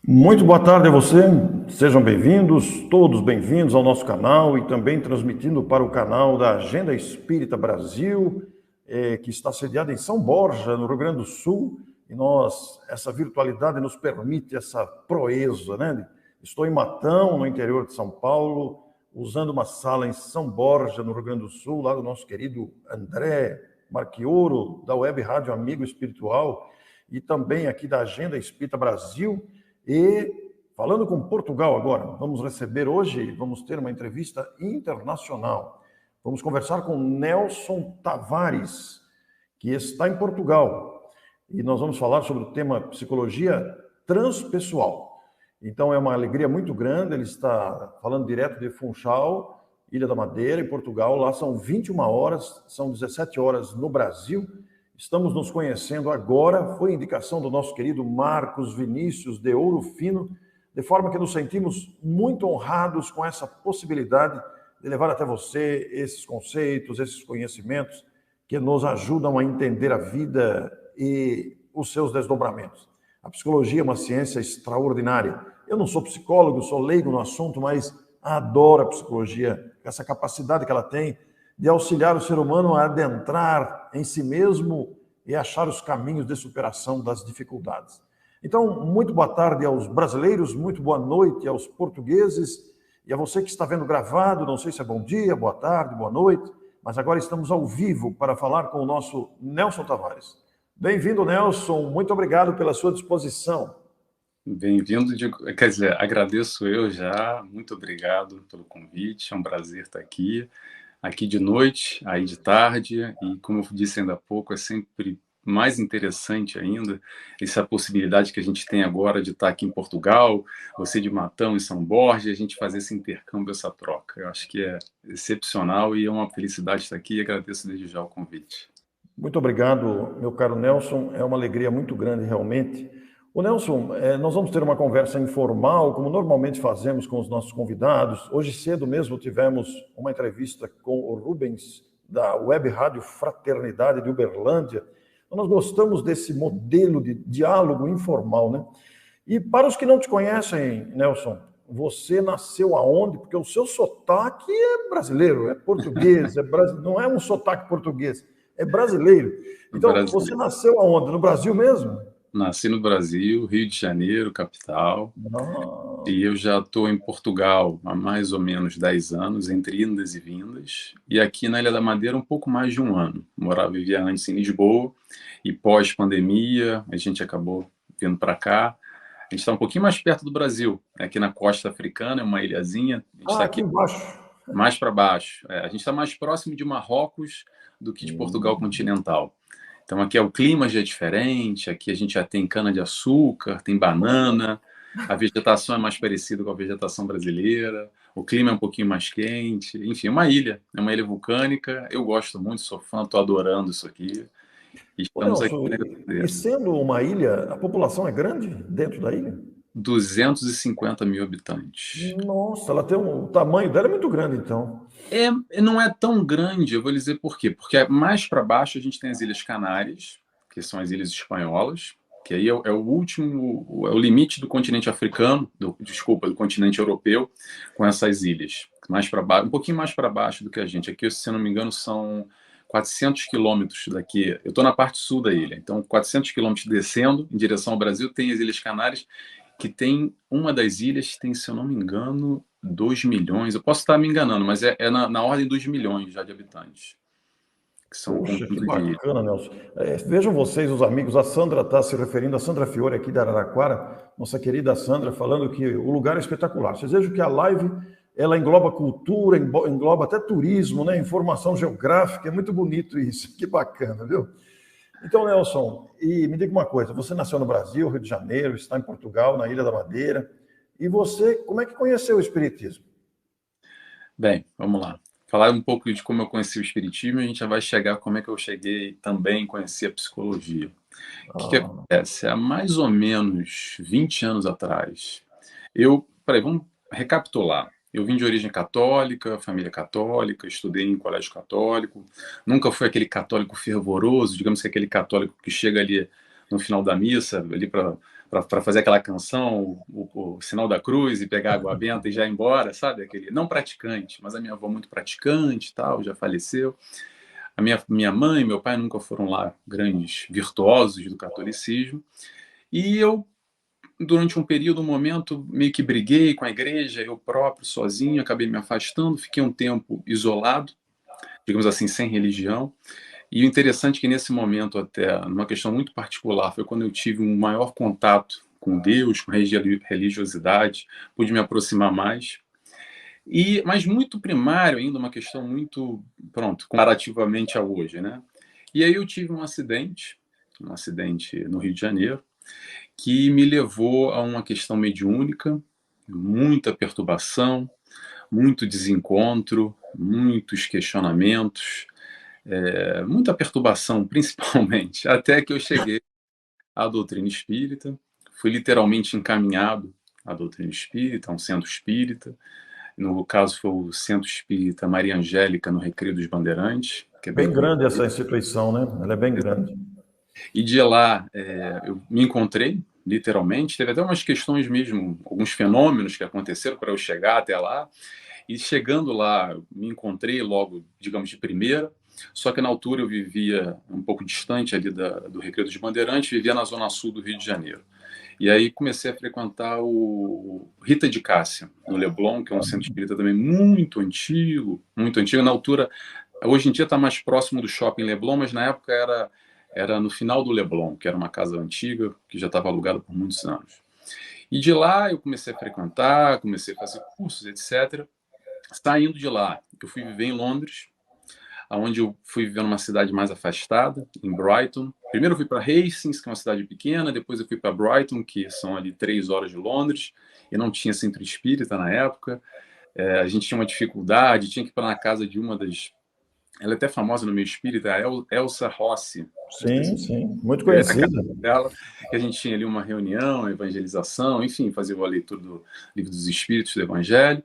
Muito boa tarde a você, sejam bem-vindos, todos bem-vindos ao nosso canal e também transmitindo para o canal da Agenda Espírita Brasil, que está sediada em São Borja, no Rio Grande do Sul, e essa virtualidade nos permite essa proeza, né? Estou em Matão, no interior de São Paulo, usando uma sala em São Borja, no Rio Grande do Sul, lá do nosso querido André Marchioro, da Web Rádio Amigo Espiritual, e também aqui da Agenda Espírita Brasil. E falando com Portugal agora, vamos ter uma entrevista internacional. Vamos conversar com Nelson Tavares, que está em Portugal. E nós vamos falar sobre o tema psicologia transpessoal. Então é uma alegria muito grande, ele está falando direto de Funchal, Ilha da Madeira, em Portugal. Lá são 21 horas, são 17 horas no Brasil. Estamos nos conhecendo agora, foi indicação do nosso querido Marcos Vinícius de Ouro Fino, de forma que nos sentimos muito honrados com essa possibilidade de levar até você esses conceitos, esses conhecimentos que nos ajudam a entender a vida e os seus desdobramentos. A psicologia é uma ciência extraordinária. Eu não sou psicólogo, sou leigo no assunto, mas adoro a psicologia, essa capacidade que ela tem de auxiliar o ser humano a adentrar em si mesmo e achar os caminhos de superação das dificuldades. Então, muito boa tarde aos brasileiros, muito boa noite aos portugueses e a você que está vendo gravado, não sei se é bom dia, boa tarde, boa noite, mas agora estamos ao vivo para falar com o nosso Nelson Tavares. Bem-vindo, Nelson, muito obrigado pela sua disposição. Bem-vindo, quer dizer, agradeço eu já, muito obrigado pelo convite, é um prazer estar aqui de noite, aí de tarde, e como eu disse ainda há pouco, é sempre mais interessante ainda essa possibilidade que a gente tem agora de estar aqui em Portugal, você de Matão, em São Borja, e a gente fazer esse intercâmbio, essa troca. Eu acho que é excepcional e é uma felicidade estar aqui e agradeço desde já o convite. Muito obrigado, meu caro Nelson, é uma alegria muito grande realmente. O Nelson, nós vamos ter uma conversa informal, como normalmente fazemos com os nossos convidados. Hoje cedo mesmo tivemos uma entrevista com o Rubens, da Web Rádio Fraternidade de Uberlândia. Então, nós gostamos desse modelo de diálogo informal, né? E para os que não te conhecem, Nelson, você nasceu aonde? Porque o seu sotaque é brasileiro, é português, não é um sotaque português, é brasileiro. Então, você nasceu aonde? No Brasil mesmo? Nasci no Brasil, Rio de Janeiro, capital, e eu já estou em Portugal há mais ou menos 10 anos, entre indas e vindas, e aqui na Ilha da Madeira um pouco mais de um ano. Vivia antes em Lisboa, e pós-pandemia a gente acabou vindo para cá. A gente está um pouquinho mais perto do Brasil, aqui na costa africana, é uma ilhazinha, a gente está aqui embaixo. Mais para baixo. A gente está mais próximo de Marrocos do que de Portugal continental. Então aqui o clima já é diferente, aqui a gente já tem cana-de-açúcar, tem banana, a vegetação é mais parecida com a vegetação brasileira, o clima é um pouquinho mais quente, enfim, é uma ilha vulcânica, eu gosto muito, sou fã, estou adorando isso aqui. E estamos aqui Nelson, na e sendo uma ilha, a população é grande dentro da ilha? 250 mil habitantes. Nossa, o tamanho dela é muito grande, então. Não é tão grande, eu vou lhe dizer por quê. Porque mais para baixo a gente tem as Ilhas Canárias, que são as Ilhas Espanholas, que aí é o último, é o limite do continente africano, do continente europeu, com essas ilhas. Mais para baixo, um pouquinho mais para baixo do que a gente. Aqui, se eu não me engano, são 400 quilômetros daqui. Eu estou na parte sul da ilha, então 400 quilômetros descendo em direção ao Brasil, tem as Ilhas Canárias, que tem uma das ilhas, tem, se eu não me engano, 2 milhões. Eu posso estar me enganando, mas é na ordem dos milhões já de habitantes. Que são Poxa, que bacana, Nelson. Vejam vocês, os amigos, a Sandra está se referindo, a Sandra Fiore aqui da Araraquara, nossa querida Sandra, falando que o lugar é espetacular. Vocês vejam que a live, ela engloba cultura, engloba até turismo, né? Informação geográfica, é muito bonito isso, que bacana, viu? Então, Nelson, e me diga uma coisa, você nasceu no Brasil, Rio de Janeiro, está em Portugal, na Ilha da Madeira, e você, como é que conheceu o Espiritismo? Bem, vamos lá. Falar um pouco de como eu conheci o Espiritismo, a gente já vai chegar como é que eu cheguei também a conhecer a psicologia. O que acontece? Há mais ou menos 20 anos atrás, vamos recapitular. Eu vim de origem católica, família católica, estudei em colégio católico, nunca fui aquele católico fervoroso, digamos que aquele católico que chega ali no final da missa, ali para para fazer aquela canção, o sinal da cruz e pegar água benta e já ir embora, sabe? Aquele não praticante, mas a minha avó muito praticante, tal, já faleceu. A minha mãe e meu pai nunca foram lá grandes virtuosos do catolicismo. E eu, durante um período, um momento, meio que briguei com a igreja, eu próprio, sozinho, acabei me afastando, fiquei um tempo isolado, digamos assim, sem religião. E o interessante é que nesse momento, até, numa questão muito particular, foi quando eu tive um maior contato com Deus, com religiosidade, pude me aproximar mais. Mas muito primário ainda, uma questão muito, pronto, comparativamente a hoje, né? E aí eu tive um acidente no Rio de Janeiro, que me levou a uma questão mediúnica, muita perturbação, muito desencontro, muitos questionamentos, muita perturbação, principalmente, até que eu cheguei à doutrina espírita, fui literalmente encaminhado à doutrina espírita, a um centro espírita. No caso, foi o Centro Espírita Maria Angélica, no Recreio dos Bandeirantes, que é bem Bem conhecido. grande essa instituição, né? Ela é bem grande. E de lá eu me encontrei, literalmente. Teve até umas questões mesmo, alguns fenômenos que aconteceram para eu chegar até lá. E chegando lá, me encontrei logo, digamos, de primeira. Só que na altura eu vivia um pouco distante ali do Recreio dos Bandeirantes, vivia na zona sul do Rio de Janeiro. E aí comecei a frequentar o Rita de Cássia, no Leblon, que é um centro espírita também muito antigo, muito antigo. Na altura, hoje em dia está mais próximo do Shopping Leblon, mas na época era no final do Leblon, que era uma casa antiga, que já estava alugada por muitos anos. E de lá eu comecei a frequentar, comecei a fazer cursos, etc. Saindo de lá, eu fui viver em Londres, onde eu fui viver numa cidade mais afastada, em Brighton. Primeiro eu fui para Hastings, que é uma cidade pequena, depois eu fui para Brighton, que são ali 3 horas de Londres, e não tinha centro espírita na época. A gente tinha uma dificuldade, tinha que ir para na casa de uma das... Ela é até famosa no meio espírita, a Elsa Rossi. Não sei Sim, se sim, muito eu ia na casa conhecida. dela, que a gente tinha ali uma reunião, evangelização, enfim, fazia a leitura do Livro dos Espíritos, do Evangelho.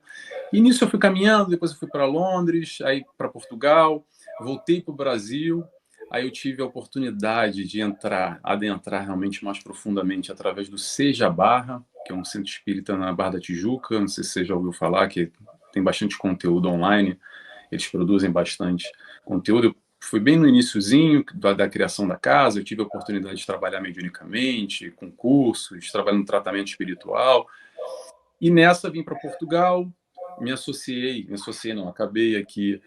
E nisso eu fui caminhando, depois eu fui para Londres, aí para Portugal, voltei para o Brasil, aí eu tive a oportunidade de adentrar realmente mais profundamente através do Seja Barra, que é um centro espírita na Barra da Tijuca, não sei se você já ouviu falar, que tem bastante conteúdo online, eles produzem bastante conteúdo. Eu fui bem no iniciozinho da criação da casa, eu tive a oportunidade de trabalhar mediunicamente, com cursos, trabalhando no tratamento espiritual, e nessa vim para Portugal, acabei aqui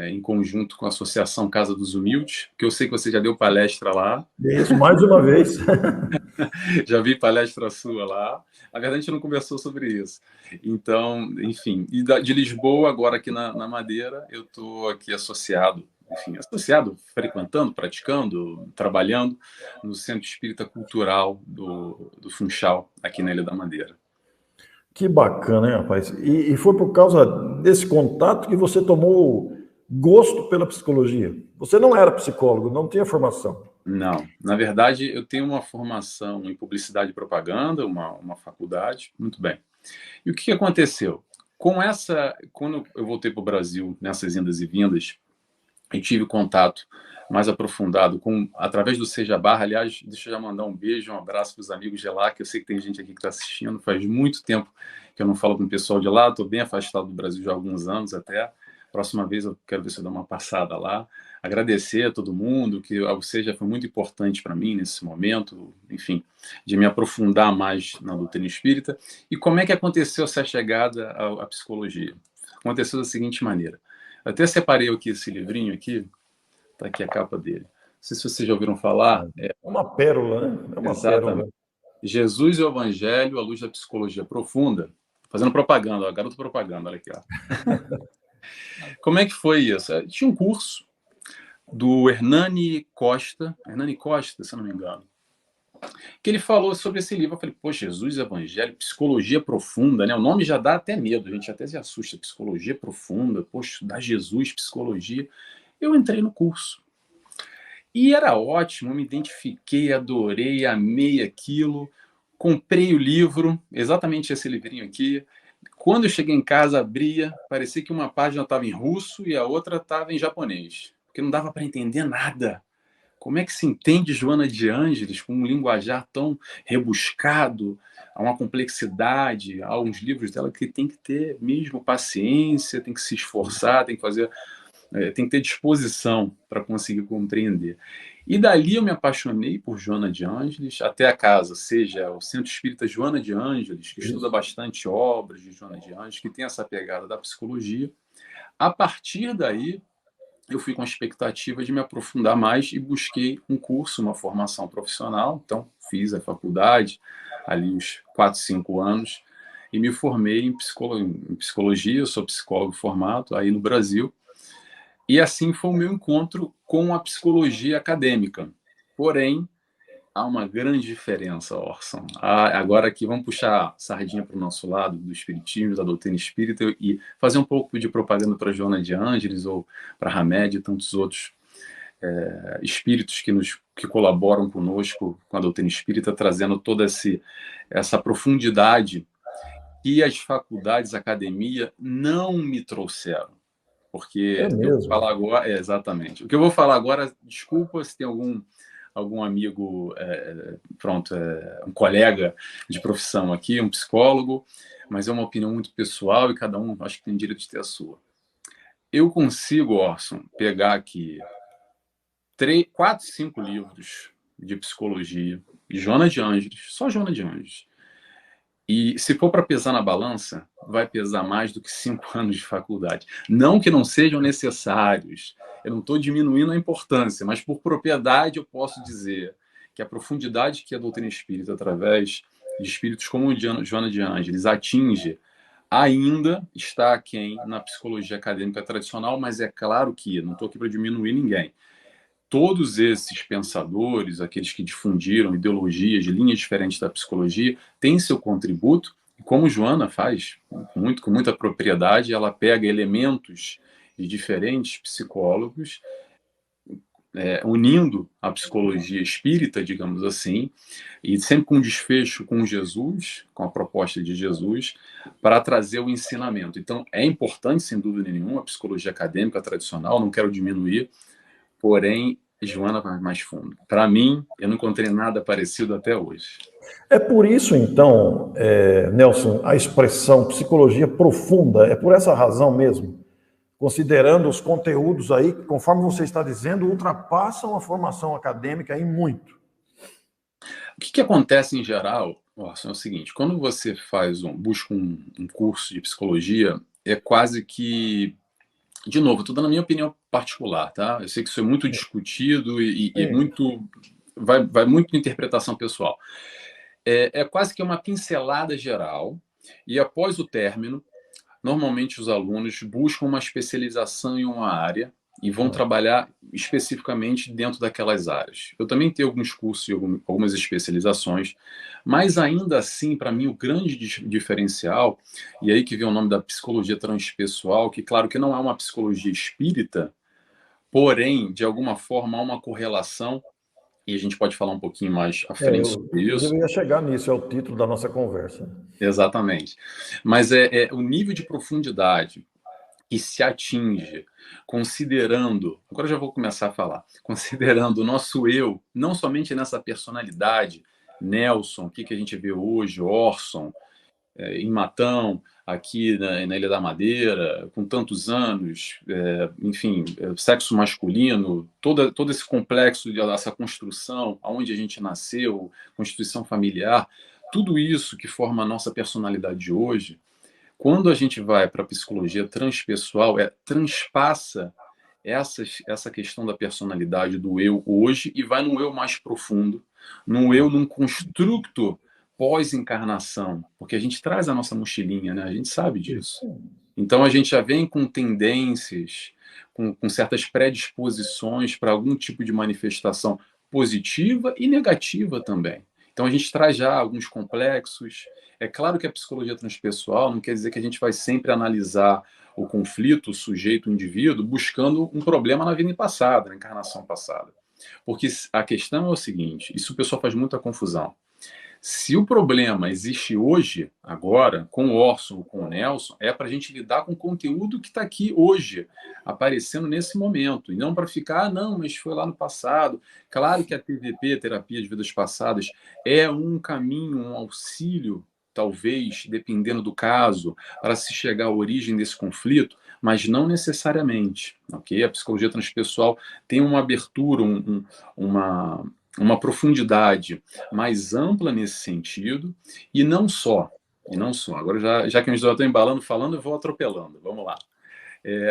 em conjunto com a Associação Casa dos Humildes, que eu sei que você já deu palestra lá, Isso, mais uma vez. já vi palestra sua lá. Na verdade, a gente não conversou sobre isso. Então, enfim, e de Lisboa, agora aqui na Madeira, eu estou aqui associado, enfim, frequentando, praticando, trabalhando no Centro Espírita Cultural do Funchal, aqui na Ilha da Madeira. Que bacana, hein, rapaz? E foi por causa desse contato que você tomou gosto pela psicologia. Você não era psicólogo, não tinha formação. Não, na verdade, eu tenho uma formação em publicidade e propaganda, uma faculdade, muito bem. E o que aconteceu? Quando eu voltei para o Brasil, nessas indas e vindas, eu tive contato mais aprofundado através do Seja Barra. Aliás, deixa eu já mandar um beijo, um abraço para os amigos de lá, que eu sei que tem gente aqui que está assistindo. Faz muito tempo que eu não falo com o pessoal de lá, estou bem afastado do Brasil já há alguns anos até. Próxima vez eu quero ver se eu dou uma passada lá. Agradecer a todo mundo, que o Seja foi muito importante para mim nesse momento, enfim, de me aprofundar mais na doutrina espírita. E como é que aconteceu essa chegada à psicologia? Aconteceu da seguinte maneira. Eu até separei aqui esse livrinho aqui, tá aqui a capa dele. Não sei se vocês já ouviram falar. É uma pérola, né? É uma pérola. Exatamente. Jesus e o Evangelho à luz da psicologia profunda. Fazendo propaganda, ó, garoto propaganda, olha aqui, ó. Como é que foi isso? Tinha um curso do Hernani Costa, se eu não me engano, que ele falou sobre esse livro. Eu falei, pô, Jesus, Evangelho, psicologia profunda, né? O nome já dá até medo, a gente até se assusta. Psicologia profunda, poxa, estudar Jesus, psicologia. Eu entrei no curso. E era ótimo, eu me identifiquei, adorei, amei aquilo. Comprei o livro, exatamente esse livrinho aqui. Quando eu cheguei em casa, abria, parecia que uma página estava em russo e a outra estava em japonês, porque não dava para entender nada. como é que se entende Joana de Ângeles com um linguajar tão rebuscado, há uma complexidade, há uns livros dela que tem que ter mesmo paciência, tem que se esforçar, tem que fazer, tem que ter disposição para conseguir compreender. E dali eu me apaixonei por Joana de Ângeles, até a casa, seja o Centro Espírita Joana de Ângeles, que estuda bastante obras de Joana de Ângeles, que tem essa pegada da psicologia. A partir daí, eu fui com a expectativa de me aprofundar mais e busquei um curso, uma formação profissional. Então, fiz a faculdade, ali uns 4, 5 anos, e me formei em psicologia. Eu sou psicólogo formado aí no Brasil. E assim foi o meu encontro com a psicologia acadêmica. Porém, há uma grande diferença, Orson. Agora aqui vamos puxar a sardinha para o nosso lado, do espiritismo, da doutrina espírita, e fazer um pouco de propaganda para Joana de Ângeles ou para Hamed e tantos outros espíritos que colaboram conosco com a doutrina espírita, trazendo toda essa profundidade que as faculdades, a academia, não me trouxeram. É Porque eu vou mesmo. falar agora, exatamente. O que eu vou falar agora, desculpa se tem algum amigo, um colega de profissão aqui, um psicólogo, mas é uma opinião muito pessoal e cada um acho que tem direito de ter a sua. Eu consigo, Orson, pegar aqui 4, 5 livros de psicologia, de Joana de Ângeles, só Joana de Ângeles. E se for para pesar na balança, vai pesar mais do que 5 anos de faculdade. Não que não sejam necessários, eu não estou diminuindo a importância, mas por propriedade eu posso dizer que a profundidade que a doutrina espírita, através de espíritos como Joana de Ângeles, atinge, ainda está aquém na psicologia acadêmica tradicional, mas é claro que, não estou aqui para diminuir ninguém, todos esses pensadores, aqueles que difundiram ideologias, linhas diferentes da psicologia, têm seu contributo, e como Joana faz com muita propriedade, ela pega elementos de diferentes psicólogos, unindo a psicologia espírita, digamos assim, e sempre com desfecho com Jesus, com a proposta de Jesus, para trazer o ensinamento. Então, é importante, sem dúvida nenhuma, a psicologia acadêmica tradicional, não quero diminuir, porém, Joana vai mais fundo. Para mim, eu não encontrei nada parecido até hoje. É por isso, então, Nelson, a expressão psicologia profunda, é por essa razão mesmo, considerando os conteúdos aí, que, conforme você está dizendo, ultrapassam a formação acadêmica em muito. O que acontece em geral, Orson, é o seguinte: quando você busca um curso de psicologia, é quase que, de novo, estou dando a minha opinião particular, tá? Eu sei que isso é muito discutido e muito vai muito interpretação pessoal. É quase que uma pincelada geral, e após o término, normalmente os alunos buscam uma especialização em uma área e vão trabalhar especificamente dentro daquelas áreas. Eu também tenho alguns cursos e algumas especializações, mas ainda assim, para mim, o grande diferencial, e aí que vem o nome da psicologia transpessoal, que claro que não é uma psicologia espírita, porém, de alguma forma, há uma correlação, e a gente pode falar um pouquinho mais à frente sobre isso. Inclusive, eu ia chegar nisso, é o título da nossa conversa. Exatamente. Mas é o nível de profundidade que se atinge considerando, agora já vou começar a falar, considerando o nosso eu, não somente nessa personalidade, Nelson, o que a gente vê hoje, Orson, em Matão, aqui na Ilha da Madeira, com tantos anos, enfim, sexo masculino, todo esse complexo, essa construção, aonde a gente nasceu, constituição familiar, tudo isso que forma a nossa personalidade de hoje, quando a gente vai para a psicologia transpessoal, transpassa essa questão da personalidade do eu hoje e vai num eu mais profundo, num construto pós-encarnação, porque a gente traz a nossa mochilinha, né? A gente sabe disso. Então a gente já vem com tendências, com certas predisposições para algum tipo de manifestação positiva e negativa também. Então a gente traz já alguns complexos. É claro que a psicologia transpessoal não quer dizer que a gente vai sempre analisar o conflito, o sujeito, o indivíduo, buscando um problema na vida passada, na encarnação passada. Porque a questão é o seguinte, isso o pessoal faz muita confusão. Se o problema existe hoje, agora, com o Orson ou com o Nelson, é para a gente lidar com o conteúdo que está aqui hoje, aparecendo nesse momento, e não para ficar, não, mas foi lá no passado. Claro que a TVP, Terapia de Vidas Passadas, é um caminho, um auxílio, talvez, dependendo do caso, para se chegar à origem desse conflito, mas não necessariamente, ok? A psicologia transpessoal tem uma abertura, uma profundidade mais ampla nesse sentido, e não só. E não só. Agora, já que eu já estou embalando, falando, eu vou atropelando. Vamos lá.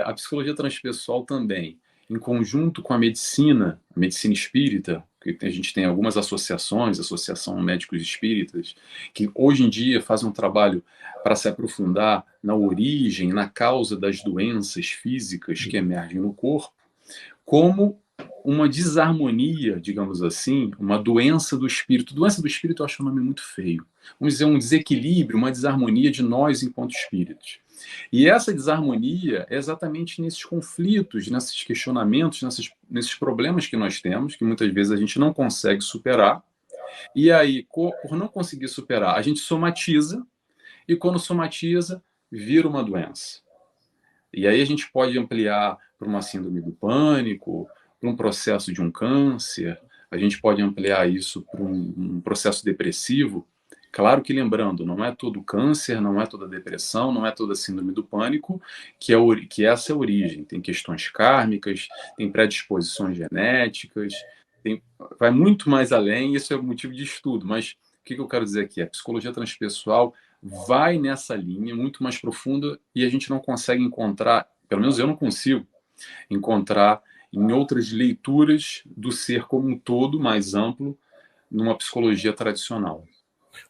A psicologia transpessoal também, em conjunto com a medicina espírita, que a gente tem algumas associações, Associação Médicos Espíritas, que hoje em dia fazem um trabalho para se aprofundar na origem, na causa das doenças físicas que emergem no corpo, como uma desarmonia, digamos assim, uma doença do espírito. Doença do espírito eu acho um nome muito feio. Vamos dizer, um desequilíbrio, uma desarmonia de nós enquanto espíritos. E essa desarmonia é exatamente nesses conflitos, nesses questionamentos, nesses problemas que nós temos, que muitas vezes a gente não consegue superar. E aí, por não conseguir superar, a gente somatiza, e quando somatiza, vira uma doença. E aí a gente pode ampliar para uma síndrome do pânico, para um processo de um câncer, a gente pode ampliar isso para um processo depressivo. Claro que lembrando, não é todo câncer, não é toda depressão, não é toda síndrome do pânico que essa é a origem. Tem questões kármicas, tem predisposições genéticas, vai muito mais além, isso é motivo de estudo. Mas o que eu quero dizer aqui? A psicologia transpessoal vai nessa linha muito mais profunda e a gente não consegue encontrar, pelo menos eu não consigo encontrar em outras leituras do ser como um todo mais amplo numa psicologia tradicional.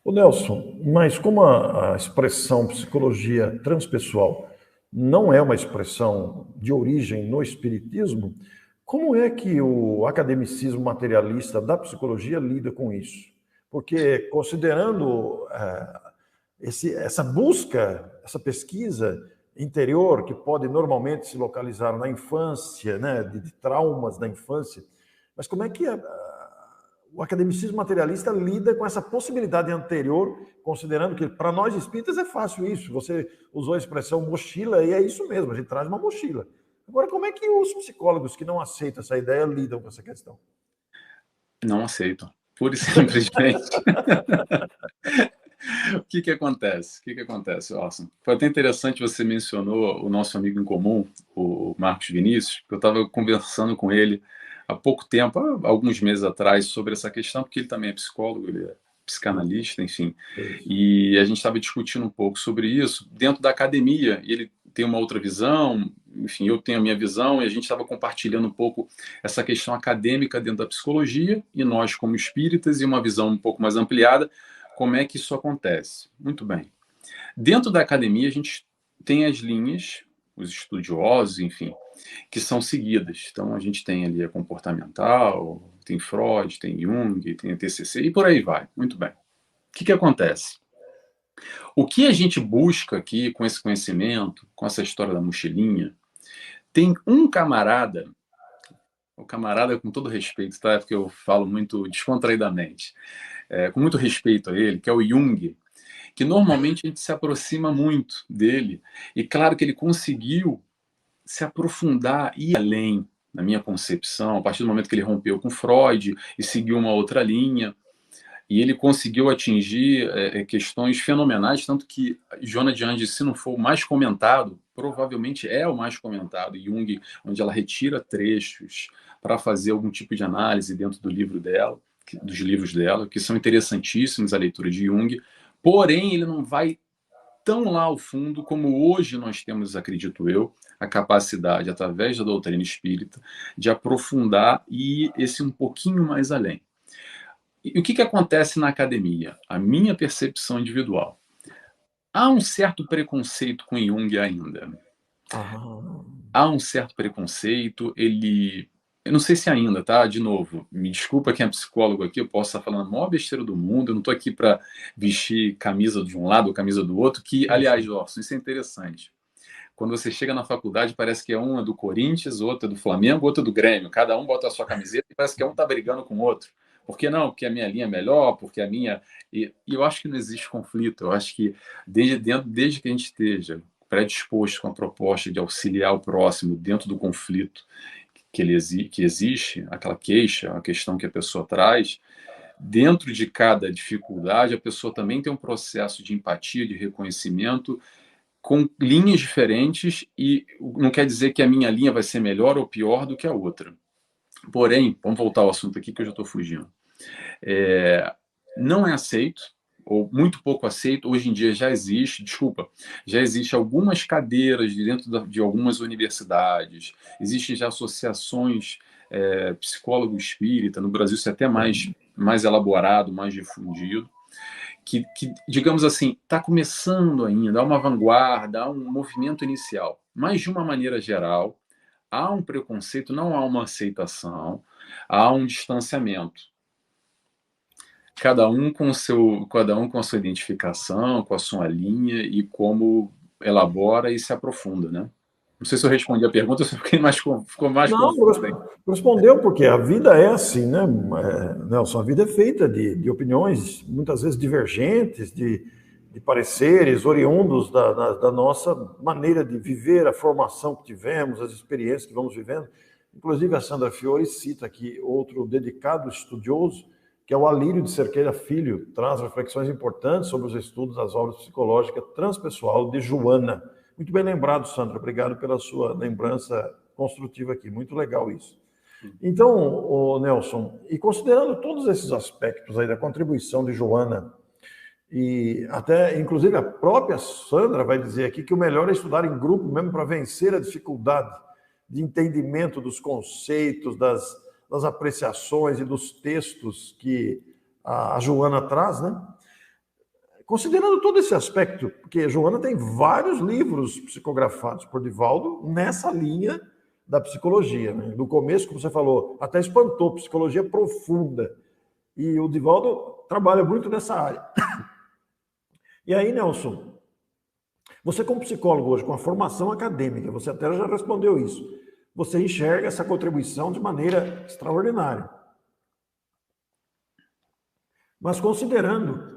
O Nelson, mas como a expressão psicologia transpessoal não é uma expressão de origem no espiritismo, como é que o academicismo materialista da psicologia lida com isso? Porque considerando essa busca, essa pesquisa interior que pode normalmente se localizar na infância, né, de traumas da infância, mas como é que o academicismo materialista lida com essa possibilidade anterior, considerando que para nós espíritas é fácil isso. Você usou a expressão mochila e é isso mesmo, a gente traz uma mochila. Agora, como é que os psicólogos que não aceitam essa ideia lidam com essa questão? Não aceitam. Pura e simplesmente. O que acontece? O que acontece, Orson? Foi até interessante, você mencionou o nosso amigo em comum, o Marcos Vinícius, que eu estava conversando com ele há pouco tempo, há alguns meses atrás, sobre essa questão, porque ele também é psicólogo, ele é psicanalista, enfim, e a gente estava discutindo um pouco sobre isso dentro da academia. Ele tem uma outra visão, enfim, eu tenho a minha visão, e a gente estava compartilhando um pouco essa questão acadêmica dentro da psicologia, e nós como espíritas, e uma visão um pouco mais ampliada. Como é que isso acontece? Muito bem. Dentro da academia, a gente tem as linhas, os estudiosos, enfim, que são seguidas. Então, a gente tem ali a comportamental, tem Freud, tem Jung, tem a TCC, e por aí vai. Muito bem. O que acontece? O que a gente busca aqui com esse conhecimento, com essa história da mochilinha, tem um camarada, o camarada com todo respeito, tá? Porque eu falo muito descontraidamente, com muito respeito a ele, que é o Jung, que normalmente a gente se aproxima muito dele, e claro que ele conseguiu se aprofundar e ir além, na minha concepção, a partir do momento que ele rompeu com Freud e seguiu uma outra linha, e ele conseguiu atingir questões fenomenais, tanto que Joana de Angelis, se não for o mais comentado, provavelmente é o mais comentado, Jung, onde ela retira trechos para fazer algum tipo de análise dentro do livro dela, dos livros dela, que são interessantíssimos, a leitura de Jung, porém ele não vai tão lá ao fundo como hoje nós temos, acredito eu, a capacidade, através da doutrina espírita, de aprofundar e ir esse um pouquinho mais além. E o que acontece na academia? A minha percepção individual. Há um certo preconceito com Jung ainda. Há um certo preconceito, ele... Eu não sei se ainda, tá? De novo, me desculpa quem é psicólogo aqui, eu posso estar falando a maior besteira do mundo, eu não estou aqui para vestir camisa de um lado ou camisa do outro, que, aliás, Orson, isso é interessante. Quando você chega na faculdade, parece que um é do Corinthians, outro é do Flamengo, outro é do Grêmio. Cada um bota a sua camiseta e parece que um está brigando com o outro. Por que não? Porque a minha linha é melhor, porque a minha... E eu acho que não existe conflito. Eu acho que desde que a gente esteja predisposto com a proposta de auxiliar o próximo dentro do conflito que existe, aquela queixa, a questão que a pessoa traz, dentro de cada dificuldade, a pessoa também tem um processo de empatia, de reconhecimento, com linhas diferentes, e não quer dizer que a minha linha vai ser melhor ou pior do que a outra. Porém, vamos voltar ao assunto aqui que eu já estou fugindo. Não é aceito, ou muito pouco aceito, hoje em dia já existe, já existe algumas cadeiras dentro de algumas universidades, existem já associações psicólogo espírita, no Brasil isso é até mais elaborado, mais difundido, que digamos assim, está começando ainda, há uma vanguarda, há um movimento inicial, mas de uma maneira geral, há um preconceito, não há uma aceitação, há um distanciamento. Cada um com a sua identificação, com a sua linha e como elabora e se aprofunda, né? Não sei se eu respondi a pergunta, ou se ficou mais Não, confuso. respondeu, porque a vida é assim, né, Nelson? A vida é feita de opiniões, muitas vezes divergentes, de pareceres oriundos da nossa maneira de viver, a formação que tivemos, as experiências que vamos vivendo. Inclusive, a Sandra Fiore cita aqui outro dedicado estudioso, que é o Alírio de Cerqueira Filho, traz reflexões importantes sobre os estudos das obras psicológicas transpessoal de Joana. Muito bem lembrado, Sandra. Obrigado pela sua lembrança construtiva aqui. Muito legal isso. Então, Nelson, e considerando todos esses aspectos aí da contribuição de Joana, e até, inclusive, a própria Sandra vai dizer aqui que o melhor é estudar em grupo mesmo para vencer a dificuldade de entendimento dos conceitos, das apreciações e dos textos que a Joana traz, né? Considerando todo esse aspecto, porque a Joana tem vários livros psicografados por Divaldo nessa linha da psicologia, né? No começo, como você falou, até espantou, psicologia profunda. E o Divaldo trabalha muito nessa área. E aí, Nelson, você como psicólogo hoje, com a formação acadêmica, você até já respondeu isso, você enxerga essa contribuição de maneira extraordinária. Mas considerando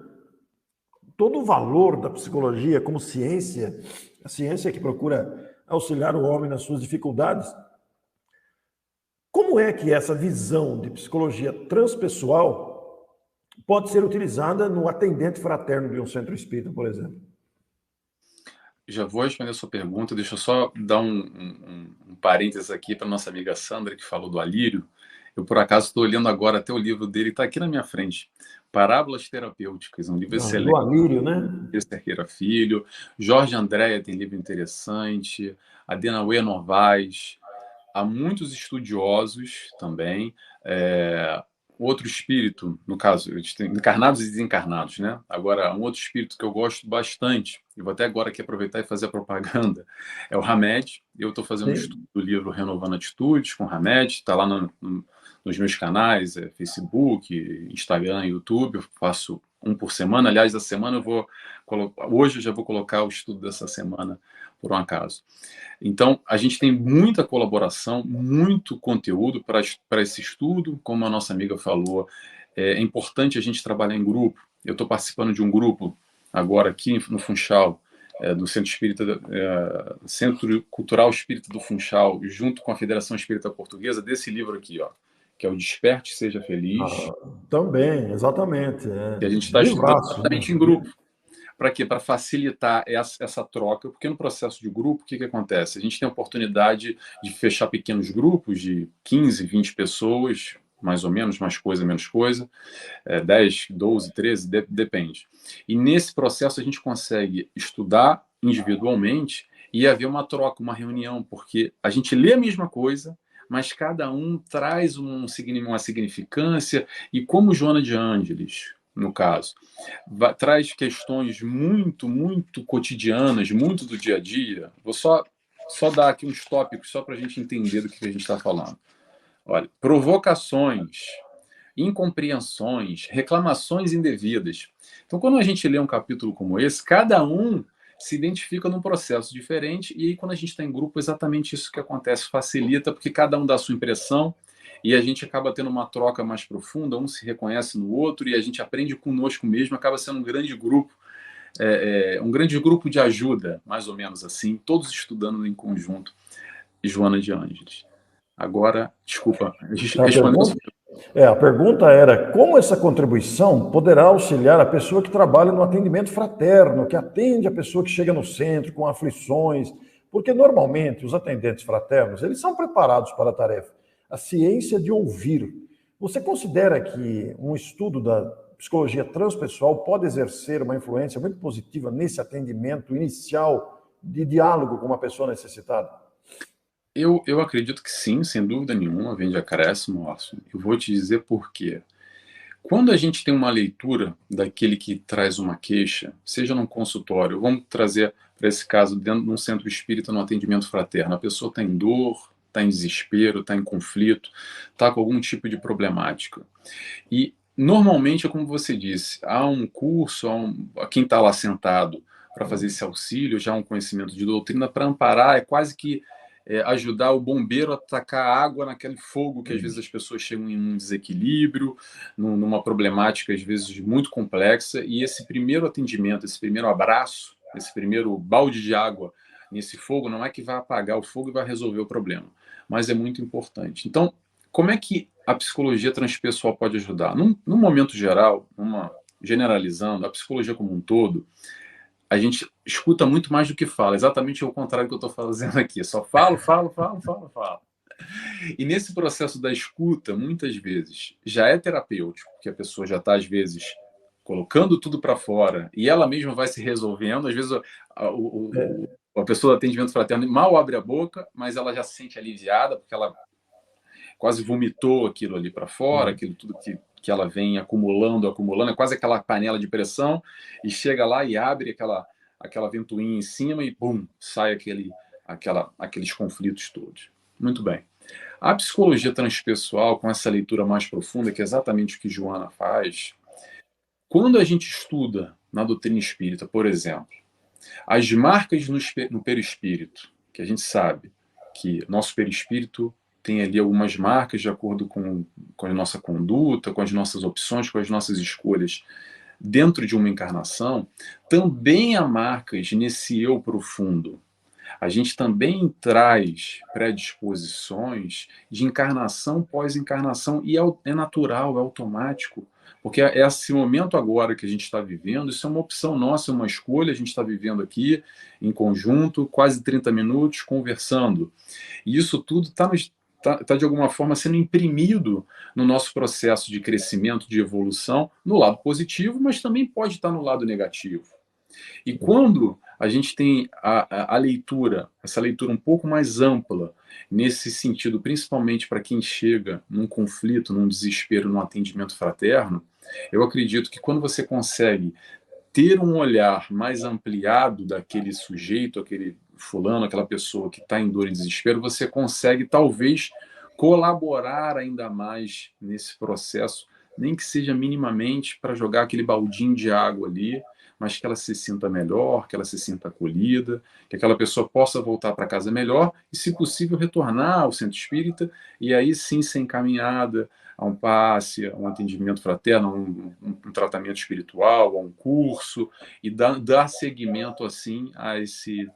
todo o valor da psicologia como ciência, a ciência que procura auxiliar o homem nas suas dificuldades, como é que essa visão de psicologia transpessoal pode ser utilizada no atendente fraterno de um centro espírita, por exemplo? Já vou responder a sua pergunta, deixa eu só dar um parênteses aqui para nossa amiga Sandra, que falou do Alírio. Eu, por acaso, estou olhando agora até o livro dele, está aqui na minha frente. Parábolas Terapêuticas, um livro excelente. Do Alírio, né? Cerqueira Filho. Jorge Andréa tem livro interessante. Adenauê Novaes. Há muitos estudiosos também. Outro espírito, no caso, encarnados e desencarnados, né? Agora, um outro espírito que eu gosto bastante, e vou até agora aqui aproveitar e fazer a propaganda, é o Hamed. Eu estou fazendo um estudo do livro Renovando Atitudes com o Hamed, está lá nos meus canais, Facebook, Instagram, YouTube, eu faço um por semana. Aliás, da semana hoje eu já vou colocar o estudo dessa semana, por um acaso. Então, a gente tem muita colaboração, muito conteúdo para esse estudo. Como a nossa amiga falou, é importante a gente trabalhar em grupo. Eu estou participando de um grupo agora aqui no Funchal, do Centro Cultural Espírita do Funchal, junto com a Federação Espírita Portuguesa, desse livro aqui, ó, que é o Desperte e Seja Feliz. Também, exatamente. Que a gente está estudando exatamente em grupo. Para quê? Para facilitar essa troca, porque no processo de grupo, o que acontece? A gente tem a oportunidade de fechar pequenos grupos de 15, 20 pessoas, mais ou menos, mais coisa, menos coisa, 10, 12, 13, depende. E nesse processo a gente consegue estudar individualmente e haver uma troca, uma reunião, porque a gente lê a mesma coisa, mas cada um traz uma significância, e como Joana de Ângeles, no caso, traz questões muito, muito cotidianas, muito do dia a dia. Vou só dar aqui uns tópicos só para a gente entender do que a gente está falando. Olha, provocações, incompreensões, reclamações indevidas. Então, quando a gente lê um capítulo como esse, cada um se identifica num processo diferente, e aí quando a gente está em grupo, exatamente isso que acontece, facilita, porque cada um dá a sua impressão, e a gente acaba tendo uma troca mais profunda, um se reconhece no outro, e a gente aprende conosco mesmo, acaba sendo um grande grupo de ajuda, mais ou menos assim, todos estudando em conjunto. Joana de Ângeles. Agora, desculpa, A respondendo a pergunta, sua. a pergunta era como essa contribuição poderá auxiliar a pessoa que trabalha no atendimento fraterno, que atende a pessoa que chega no centro com aflições, porque normalmente os atendentes fraternos, eles são preparados para a tarefa, a ciência de ouvir. Você considera que um estudo da psicologia transpessoal pode exercer uma influência muito positiva nesse atendimento inicial de diálogo com uma pessoa necessitada? Eu acredito que sim, sem dúvida nenhuma, vem de acréscimo, Orson. Eu vou te dizer por quê. Quando a gente tem uma leitura daquele que traz uma queixa, seja num consultório, vamos trazer para esse caso dentro de um centro espírita, no atendimento fraterno, a pessoa está em dor, está em desespero, está em conflito, está com algum tipo de problemática. E normalmente é como você disse, há um curso, a quem está lá sentado para fazer esse auxílio, já há um conhecimento de doutrina para amparar, é quase que ajudar o bombeiro a tacar água naquele fogo que às vezes as pessoas chegam em um desequilíbrio, numa problemática às vezes muito complexa, e esse primeiro atendimento, esse primeiro abraço, esse primeiro balde de água nesse fogo não é que vai apagar o fogo e vai resolver o problema, mas é muito importante. Então, como é que a psicologia transpessoal pode ajudar? Num momento geral, generalizando, a psicologia como um todo, a gente escuta muito mais do que fala, exatamente o contrário que eu estou fazendo aqui. Só falo, falo, falo, falo, falo. E nesse processo da escuta, muitas vezes, já é terapêutico, porque a pessoa já está, às vezes, colocando tudo para fora e ela mesma vai se resolvendo. Às vezes, a pessoa do atendimento fraterno mal abre a boca, mas ela já se sente aliviada, porque ela quase vomitou aquilo ali para fora, aquilo tudo que ela vem acumulando, acumulando, é quase aquela panela de pressão, e chega lá e abre aquela ventoinha em cima e, bum, sai aqueles conflitos todos. Muito bem. A psicologia transpessoal, com essa leitura mais profunda, que é exatamente o que Joana faz, quando a gente estuda na doutrina espírita, por exemplo, as marcas no perispírito, que a gente sabe que nosso perispírito tem ali algumas marcas de acordo com a nossa conduta, com as nossas opções, com as nossas escolhas dentro de uma encarnação, também há marcas nesse eu profundo. A gente também traz predisposições de encarnação pós-encarnação, e é natural, é automático, porque é esse momento agora que a gente está vivendo, isso é uma opção nossa, é uma escolha, a gente está vivendo aqui em conjunto, quase 30 minutos, conversando. E isso tudo está de alguma forma sendo imprimido no nosso processo de crescimento, de evolução, no lado positivo, mas também pode estar no lado negativo. E quando a gente tem a leitura, essa leitura um pouco mais ampla, nesse sentido, principalmente para quem chega num conflito, num desespero, num atendimento fraterno, eu acredito que quando você consegue ter um olhar mais ampliado daquele sujeito, aquele fulano, aquela pessoa que está em dor e desespero, você consegue talvez colaborar ainda mais nesse processo, nem que seja minimamente para jogar aquele baldinho de água ali, mas que ela se sinta melhor, que ela se sinta acolhida, que aquela pessoa possa voltar para casa melhor e, se possível, retornar ao centro espírita e aí sim ser encaminhada a um passe, a um atendimento fraterno, a um tratamento espiritual, a um curso, e dar seguimento, assim, a esse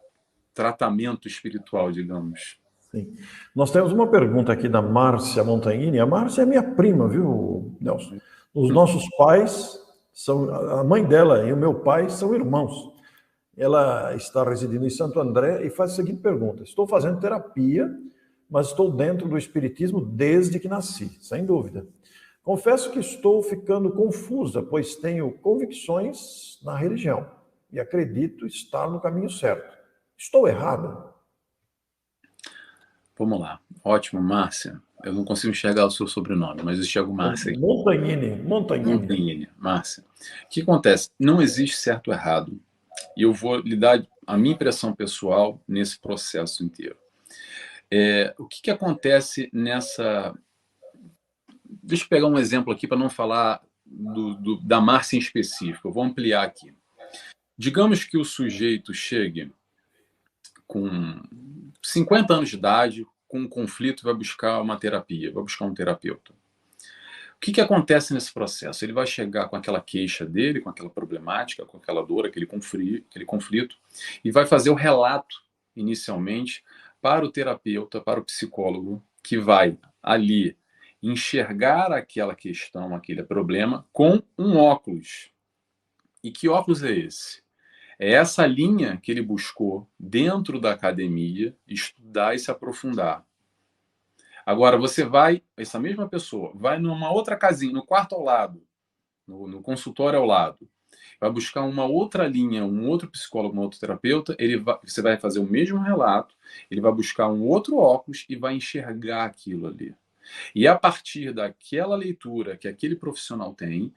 tratamento espiritual, digamos. Sim. Nós temos uma pergunta aqui da Márcia Montagnini. A Márcia é minha prima, viu, Nelson? Os nossos pais são, a mãe dela e o meu pai são irmãos. Ela está residindo em Santo André e faz a seguinte pergunta: estou fazendo terapia, mas estou dentro do espiritismo desde que nasci, sem dúvida. Confesso que estou ficando confusa, pois tenho convicções na religião e acredito estar no caminho certo. Estou errada? Vamos lá. Ótimo, Márcia. Eu não consigo enxergar o seu sobrenome, mas eu enxergo Márcia aqui. Montagnini. Márcia. O que acontece? Não existe certo ou errado. E eu vou lhe dar a minha impressão pessoal nesse processo inteiro. O que acontece nessa... Deixa eu pegar um exemplo aqui para não falar da Márcia em específico. Eu vou ampliar aqui. Digamos que o sujeito chegue com 50 anos de idade, com um conflito e vai buscar uma terapia, vai buscar um terapeuta. O que acontece nesse processo? Ele vai chegar com aquela queixa dele, com aquela problemática, com aquela dor, aquele conflito, e vai fazer o relato, inicialmente, para o terapeuta, para o psicólogo, que vai ali enxergar aquela questão, aquele problema, com um óculos. E que óculos é esse? É essa linha que ele buscou dentro da academia estudar e se aprofundar. Agora, essa mesma pessoa, vai numa outra casinha, no quarto ao lado, no consultório ao lado, vai buscar uma outra linha, um outro psicólogo, um outro terapeuta, você vai fazer o mesmo relato, ele vai buscar um outro óculos e vai enxergar aquilo ali. E a partir daquela leitura que aquele profissional tem,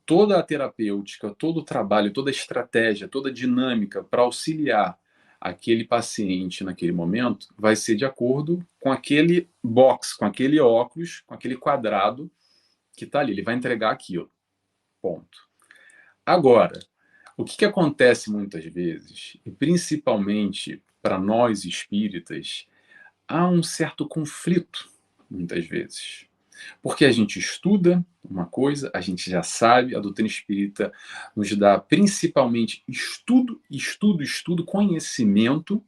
toda a terapêutica, todo o trabalho, toda a estratégia, toda a dinâmica para auxiliar aquele paciente naquele momento vai ser de acordo com aquele box, com aquele óculos, com aquele quadrado que está ali. Ele vai entregar aquilo. Ponto. Agora, o que acontece muitas vezes, e principalmente para nós espíritas, há um certo conflito, muitas vezes. Porque a gente estuda uma coisa, a gente já sabe, a doutrina espírita nos dá principalmente estudo, conhecimento,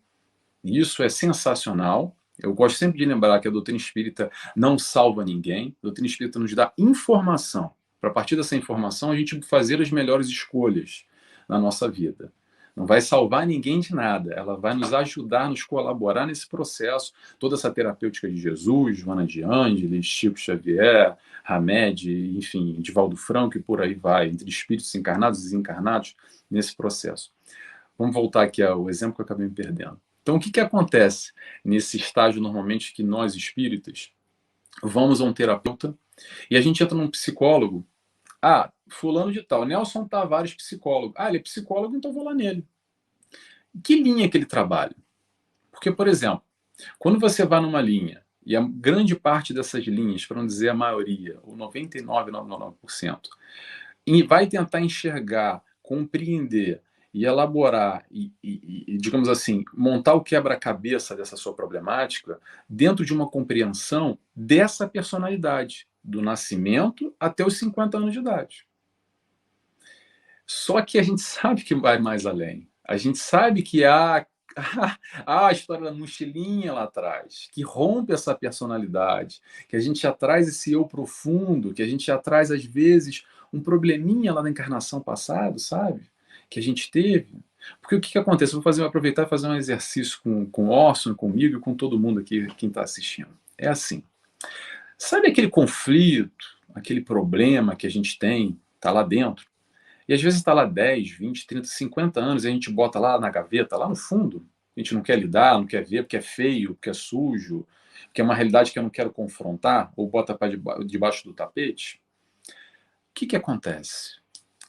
e isso é sensacional. Eu gosto sempre de lembrar que a doutrina espírita não salva ninguém, a doutrina espírita nos dá informação, para a partir dessa informação a gente fazer as melhores escolhas na nossa vida. Não vai salvar ninguém de nada, ela vai nos ajudar, nos colaborar nesse processo. Toda essa terapêutica de Jesus, Joana de Ângeles, Chico Xavier, Hamed, enfim, Divaldo Franco e por aí vai, entre espíritos encarnados e desencarnados nesse processo. Vamos voltar aqui ao exemplo que eu acabei me perdendo. Então, o que acontece nesse estágio, normalmente, que nós espíritas vamos a um terapeuta e a gente entra num psicólogo. Ah, fulano de tal, Nelson Tavares, psicólogo. Ah, ele é psicólogo, então vou lá nele. Que linha que ele trabalha? Porque, por exemplo, quando você vai numa linha, e a grande parte dessas linhas, para não dizer a maioria, ou 99,99%, e vai tentar enxergar, compreender e elaborar e, digamos assim, montar o quebra-cabeça dessa sua problemática dentro de uma compreensão dessa personalidade, do nascimento até os 50 anos de idade. Só que a gente sabe que vai mais além. A gente sabe que há a história da mochilinha lá atrás, que rompe essa personalidade, que a gente já traz esse eu profundo, que a gente já traz, às vezes, um probleminha lá na encarnação passada, sabe? Que a gente teve. Porque o que acontece? Eu vou aproveitar e fazer um exercício com o Orson, comigo e com todo mundo aqui, quem está assistindo. É assim. Sabe aquele conflito, aquele problema que a gente tem, está lá dentro? E às vezes está lá 10, 20, 30, 50 anos e a gente bota lá na gaveta, lá no fundo. A gente não quer lidar, não quer ver, porque é feio, porque é sujo, porque é uma realidade que eu não quero confrontar, ou bota para debaixo do tapete. O que acontece?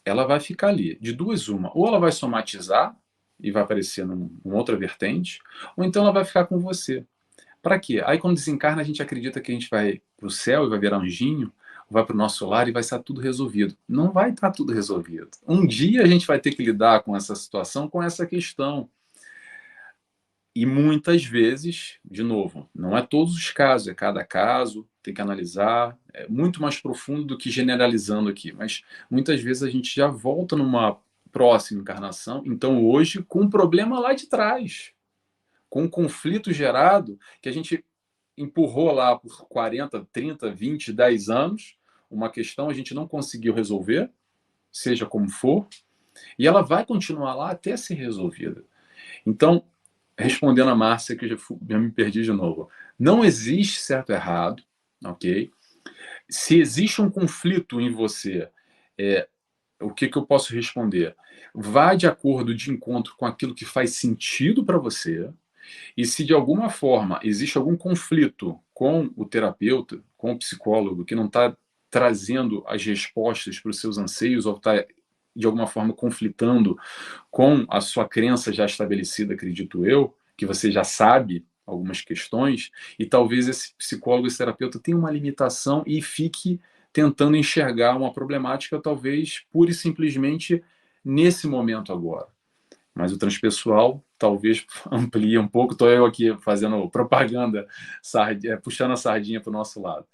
Ela vai ficar ali, de duas uma. Ou ela vai somatizar e vai aparecer numa outra vertente, ou então ela vai ficar com você. Para quê? Aí quando desencarna a gente acredita que a gente vai para o céu e vai virar anjinho, vai para o nosso lar e vai estar tudo resolvido. Não vai estar tudo resolvido. Um dia a gente vai ter que lidar com essa situação, com essa questão. E muitas vezes, de novo, não é todos os casos, é cada caso, tem que analisar, é muito mais profundo do que generalizando aqui, mas muitas vezes a gente já volta numa próxima encarnação, então hoje com um problema lá de trás, com um conflito gerado que a gente empurrou lá por 40, 30, 20, 10 anos, uma questão a gente não conseguiu resolver, seja como for, e ela vai continuar lá até ser resolvida. Então, respondendo a Márcia, que já me perdi de novo, não existe certo ou errado, ok? Se existe um conflito em você, o que eu posso responder? Vá de acordo, de encontro com aquilo que faz sentido para você, e se de alguma forma existe algum conflito com o terapeuta, com o psicólogo, que não está trazendo as respostas para os seus anseios, ou está de alguma forma conflitando com a sua crença já estabelecida, acredito eu, que você já sabe algumas questões, e talvez esse psicólogo, esse terapeuta tenha uma limitação e fique tentando enxergar uma problemática, talvez pura e simplesmente nesse momento agora. Mas o transpessoal talvez amplie um pouco. Estou eu aqui fazendo propaganda, puxando a sardinha para o nosso lado.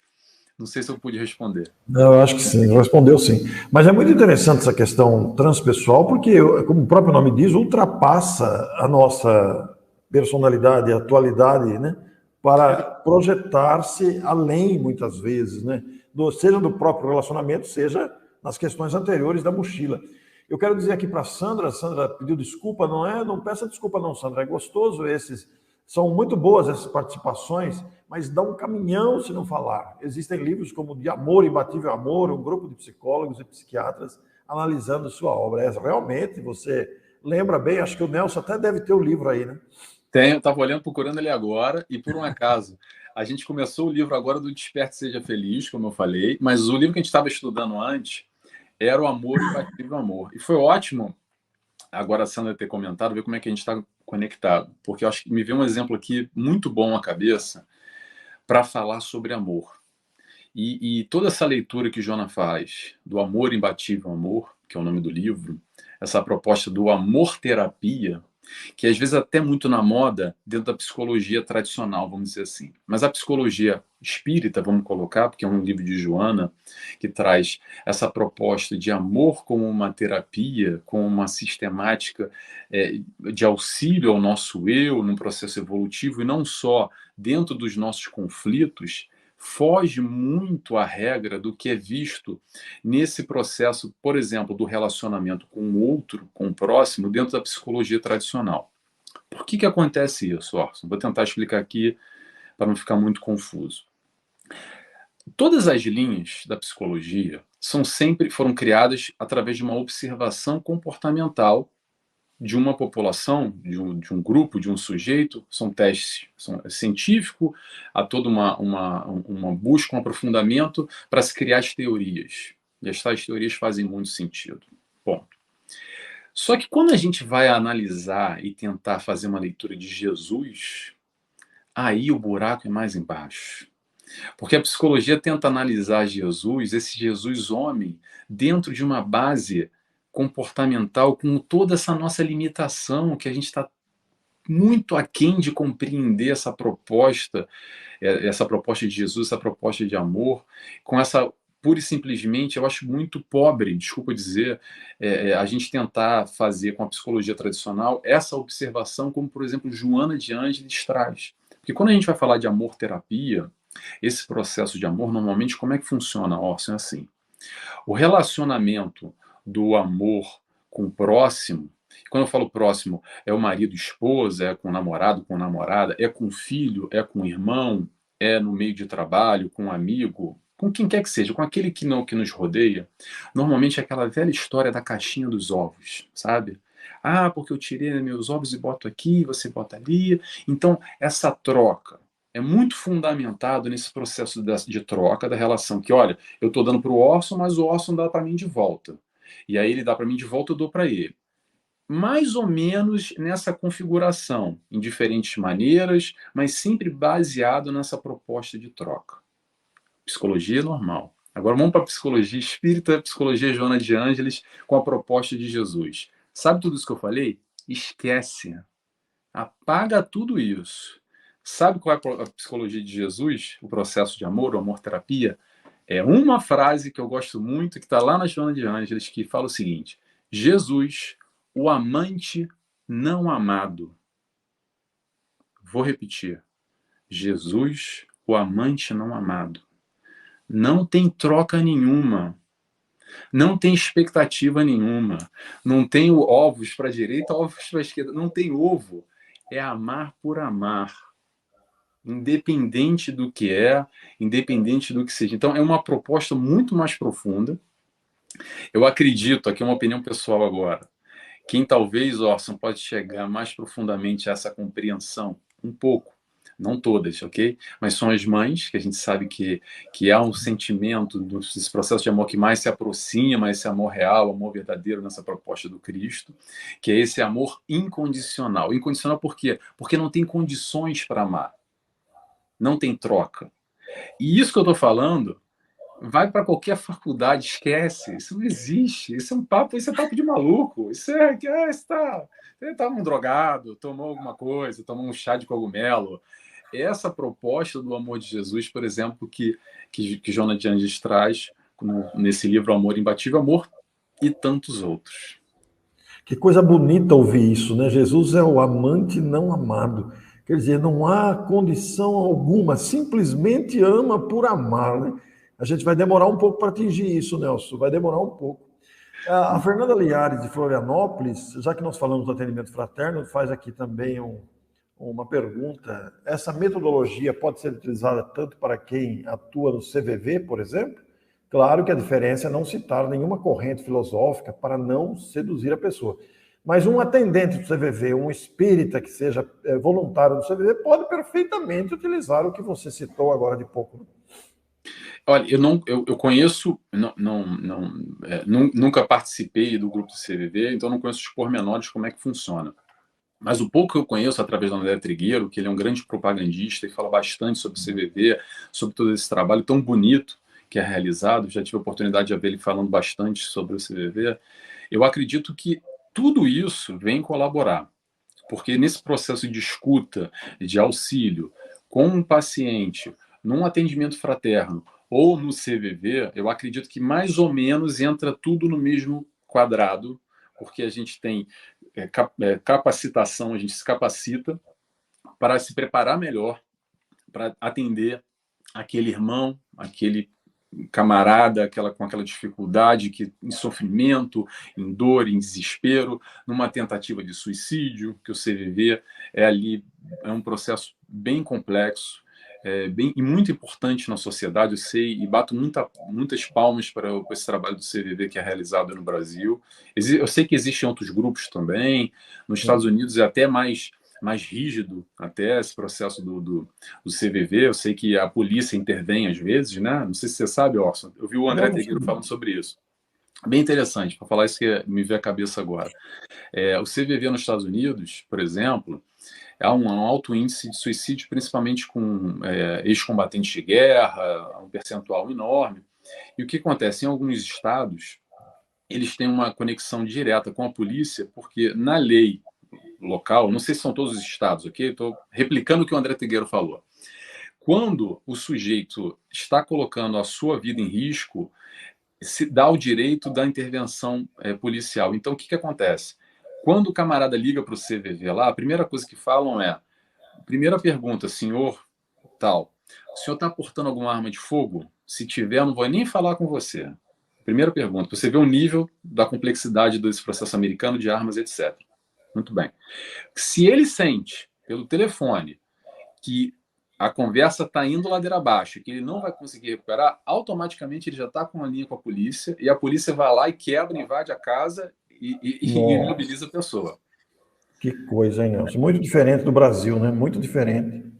Não sei se eu pude responder. Não, eu acho que sim, respondeu sim. Mas é muito interessante essa questão transpessoal, porque, como o próprio nome diz, ultrapassa a nossa personalidade, a atualidade, né? Para projetar-se além, muitas vezes, né? Seja do próprio relacionamento, seja nas questões anteriores da mochila. Eu quero dizer aqui para a Sandra pediu desculpa, não peça desculpa não, Sandra, é gostoso esses, são muito boas essas participações, mas dá um caminhão se não falar. Existem livros como De Amor, Imbatível Amor, um grupo de psicólogos e psiquiatras analisando sua obra. Realmente, você lembra bem, acho que o Nelson até deve ter o livro aí, né? Tenho, estava olhando, procurando ele agora, e por um acaso, a gente começou o livro agora do Desperte Seja Feliz, como eu falei, mas o livro que a gente estava estudando antes era O Amor, Imbatível Amor. E foi ótimo, agora a Sandra ter comentado, ver como é que a gente está conectado, porque eu acho que me veio um exemplo aqui muito bom à cabeça para falar sobre amor. E toda essa leitura que Jona faz do Amor, Imbatível Amor, que é o nome do livro, essa proposta do amor-terapia, que às vezes até muito na moda dentro da psicologia tradicional, vamos dizer assim. Mas a psicologia espírita, vamos colocar, porque é um livro de Joana, que traz essa proposta de amor como uma terapia, como uma sistemática de auxílio ao nosso eu, num processo evolutivo, e não só dentro dos nossos conflitos, foge muito à regra do que é visto nesse processo, por exemplo, do relacionamento com o outro, com o próximo, dentro da psicologia tradicional. Por que acontece isso, Orson? Vou tentar explicar aqui para não ficar muito confuso. Todas as linhas da psicologia foram criadas através de uma observação comportamental de uma população, de um grupo, de um sujeito, são testes científicos, há toda uma busca, um aprofundamento para se criar as teorias. E as tais teorias fazem muito sentido. Bom, só que quando a gente vai analisar e tentar fazer uma leitura de Jesus, aí o buraco é mais embaixo. Porque a psicologia tenta analisar Jesus, esse Jesus homem, dentro de uma base comportamental com toda essa nossa limitação, que a gente está muito aquém de compreender essa proposta de Jesus, essa proposta de amor, com essa pura e simplesmente, eu acho muito pobre, desculpa dizer, a gente tentar fazer com a psicologia tradicional essa observação, como, por exemplo, Joana de Ângeles traz. Porque quando a gente vai falar de amor-terapia, esse processo de amor, normalmente, como é que funciona, Orson? É assim, o relacionamento do amor com o próximo, quando eu falo próximo, é o marido, esposa, é com o namorado, com a namorada, é com o filho, é com o irmão, é no meio de trabalho, com um amigo, com quem quer que seja, com aquele que nos rodeia. Normalmente é aquela velha história da caixinha dos ovos, sabe? Ah, porque eu tirei meus ovos e boto aqui, você bota ali. Então, essa troca é muito fundamentado nesse processo de troca da relação, que, olha, eu estou dando para o Orson, mas o Orson dá para mim de volta. E aí ele dá para mim de volta, eu dou para ele. Mais ou menos nessa configuração, em diferentes maneiras, mas sempre baseado nessa proposta de troca. Psicologia normal. Agora vamos para a psicologia espírita, psicologia Joana de Ângeles, com a proposta de Jesus. Sabe tudo isso que eu falei? Esquece. Apaga tudo isso. Sabe qual é a psicologia de Jesus? O processo de amor, o amor-terapia? É uma frase que eu gosto muito, que está lá na Joana de Ângeles, que fala o seguinte: Jesus, o amante não amado. Vou repetir. Jesus, o amante não amado. Não tem troca nenhuma. Não tem expectativa nenhuma. Não tem ovos para a direita, ovos para a esquerda. Não tem ovo. É amar por amar. Independente do que é, independente do que seja. Então, é uma proposta muito mais profunda. Eu acredito, aqui é uma opinião pessoal agora, quem talvez, Orson, pode chegar mais profundamente a essa compreensão, um pouco, não todas, ok? Mas são as mães, que a gente sabe que há um sentimento desse processo de amor que mais se aproxima, esse amor real, amor verdadeiro nessa proposta do Cristo, que é esse amor incondicional. Incondicional por quê? Porque não tem condições para amar, não tem troca. E isso que eu estou falando vai para qualquer faculdade, esquece. Isso não existe. Isso é papo de maluco. Você tá um drogado, tomou alguma coisa, tomou um chá de cogumelo. Essa proposta do amor de Jesus, por exemplo, que Jonathan Andes traz nesse livro Amor Imbatível, Amor e tantos outros. Que coisa bonita ouvir isso, né? Jesus é o amante não amado. Quer dizer, não há condição alguma, simplesmente ama por amar, né? A gente vai demorar um pouco para atingir isso, Nelson, vai demorar um pouco. A Fernanda Liares, de Florianópolis, já que nós falamos do atendimento fraterno, faz aqui também uma pergunta. Essa metodologia pode ser utilizada tanto para quem atua no CVV, por exemplo? Claro que a diferença é não citar nenhuma corrente filosófica para não seduzir a pessoa. Mas um atendente do CVV, um espírita que seja voluntário do CVV, pode perfeitamente utilizar o que você citou agora de pouco. Olha, eu conheço, nunca participei do grupo do CVV, então não conheço os pormenores como é que funciona. Mas o pouco que eu conheço através do André Trigueiro, que ele é um grande propagandista e fala bastante sobre o CVV, sobre todo esse trabalho tão bonito que é realizado, já tive a oportunidade de ver ele falando bastante sobre o CVV, eu acredito que tudo isso vem colaborar, porque nesse processo de escuta, de auxílio com um paciente, num atendimento fraterno ou no CVV, eu acredito que mais ou menos entra tudo no mesmo quadrado, porque a gente tem capacitação, a gente se capacita para se preparar melhor, para atender aquele irmão, aquele camarada, com aquela dificuldade, em sofrimento, em dor, em desespero, numa tentativa de suicídio, que o CVV é um processo bem complexo, e muito importante na sociedade, eu sei, e bato muitas palmas para esse trabalho do CVV que é realizado no Brasil. Eu sei que existem outros grupos também, nos Estados Unidos é até mais rígido até esse processo do CVV. Eu sei que a polícia intervém às vezes, né? Não sei se você sabe, Orson. Eu vi o André Trigueiro falando sobre isso. Bem interessante, para falar isso que me veio à cabeça agora. O CVV nos Estados Unidos, por exemplo, há um alto índice de suicídio, principalmente com ex-combatentes de guerra, um percentual enorme. E o que acontece? Em alguns estados, eles têm uma conexão direta com a polícia, porque na lei local, não sei se são todos os estados, ok? Estou replicando o que o André Trigueiro falou. Quando o sujeito está colocando a sua vida em risco, se dá o direito da intervenção policial. Então, o que acontece? Quando o camarada liga para o CVV lá, a primeira coisa que falam primeira pergunta, senhor tal, o senhor está portando alguma arma de fogo? Se tiver, eu não vou nem falar com você. Primeira pergunta, você vê o nível da complexidade desse processo americano de armas, etc. Muito bem. Se ele sente pelo telefone que a conversa está indo ladeira abaixo, que ele não vai conseguir recuperar, automaticamente ele já está com a linha com a polícia, e a polícia vai lá e quebra, invade a casa e imobiliza a pessoa. Que coisa, hein, Nelson? Muito diferente do Brasil, né? Muito diferente.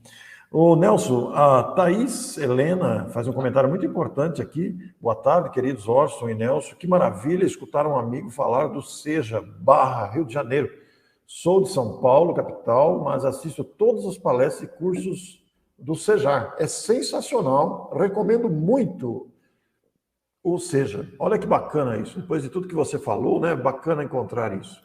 Ô, Nelson, a Thaís Helena faz um comentário muito importante aqui. Boa tarde, queridos Orson e Nelson. Que maravilha escutar um amigo falar do Seja Barra, Rio de Janeiro. Sou de São Paulo, capital, mas assisto todas as palestras e cursos do Sejar. É sensacional, recomendo muito. Ou seja, olha que bacana isso. Depois de tudo que você falou, né? Bacana encontrar isso.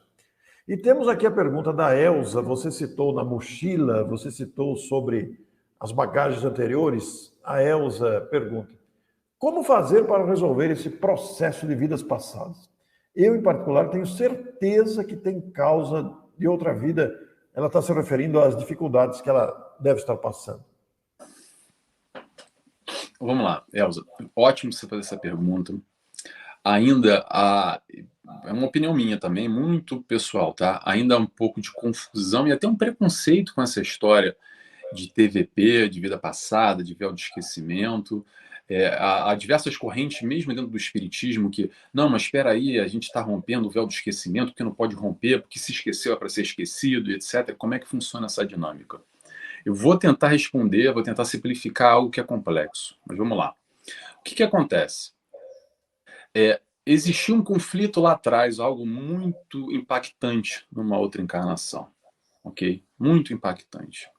E temos aqui a pergunta da Elza. Você citou na mochila, você citou sobre as bagagens anteriores. A Elza pergunta: como fazer para resolver esse processo de vidas passadas? Eu, em particular, tenho certeza que tem causa de outra vida. Ela está se referindo às dificuldades que ela deve estar passando. Vamos lá, Elza. Ótimo você fazer essa pergunta. Ainda é uma opinião minha também, muito pessoal, tá? Ainda há um pouco de confusão e até um preconceito com essa história de TVP, de vida passada, de véu de esquecimento. Há diversas correntes, mesmo dentro do espiritismo, que, não, mas espera aí, a gente está rompendo o véu do esquecimento, porque não pode romper, porque se esqueceu é para ser esquecido, etc. Como é que funciona essa dinâmica? Eu vou tentar responder, vou tentar simplificar algo que é complexo, mas vamos lá. O que acontece? Existiu um conflito lá atrás, algo muito impactante numa outra encarnação, ok? Muito impactante.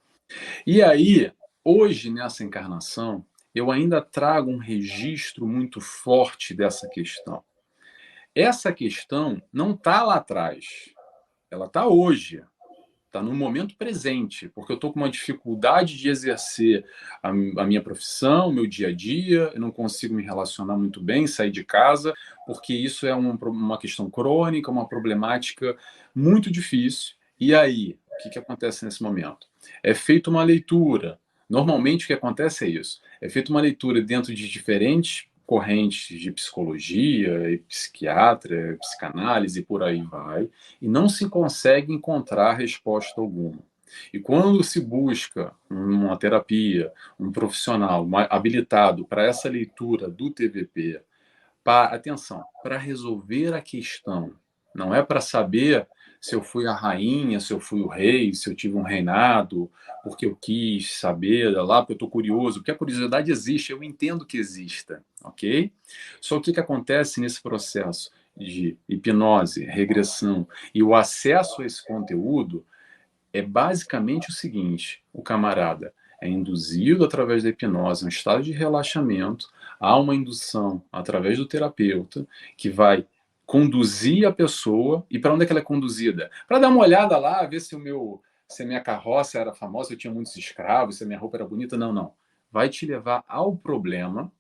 E aí, hoje, nessa encarnação, eu ainda trago um registro muito forte dessa questão. Essa questão não está lá atrás, ela está hoje, está no momento presente, porque eu estou com uma dificuldade de exercer a minha profissão, meu dia a dia, eu não consigo me relacionar muito bem, sair de casa, porque isso é uma questão crônica, uma problemática muito difícil. E aí, o que acontece nesse momento? É feita uma leitura. Normalmente o que acontece é isso. É feita uma leitura dentro de diferentes correntes de psicologia, e psiquiatra, psicanálise, e por aí vai, e não se consegue encontrar resposta alguma. E quando se busca uma terapia, um profissional habilitado para essa leitura do TVP, atenção, para resolver a questão, não é para saber se eu fui a rainha, se eu fui o rei, se eu tive um reinado, porque eu quis saber lá, porque eu estou curioso, porque a curiosidade existe, eu entendo que exista, ok? Só que o que acontece nesse processo de hipnose, regressão e o acesso a esse conteúdo é basicamente o seguinte: o camarada é induzido através da hipnose, um estado de relaxamento, há uma indução através do terapeuta que vai conduzir a pessoa. E para onde é que ela é conduzida? Para dar uma olhada lá, ver se a minha carroça era famosa, se eu tinha muitos escravos, se a minha roupa era bonita. Não, não. Vai te levar ao problema,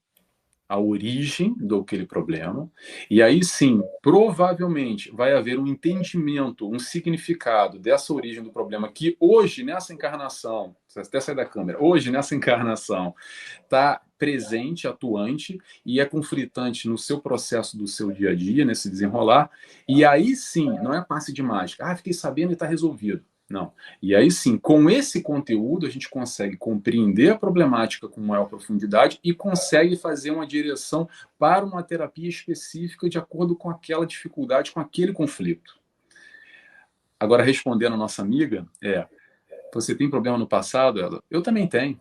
a origem daquele problema, e aí sim, provavelmente vai haver um entendimento, um significado dessa origem do problema que hoje, nessa encarnação, até sair da câmera, hoje, nessa encarnação, está presente, atuante, e é conflitante no seu processo do seu dia a dia, nesse desenrolar, e aí sim, não é passe de mágica, fiquei sabendo e está resolvido. Não. E aí sim, com esse conteúdo, a gente consegue compreender a problemática com maior profundidade e consegue fazer uma direção para uma terapia específica de acordo com aquela dificuldade, com aquele conflito. Agora, respondendo a nossa amiga, você tem problema no passado? Ela, eu também tenho.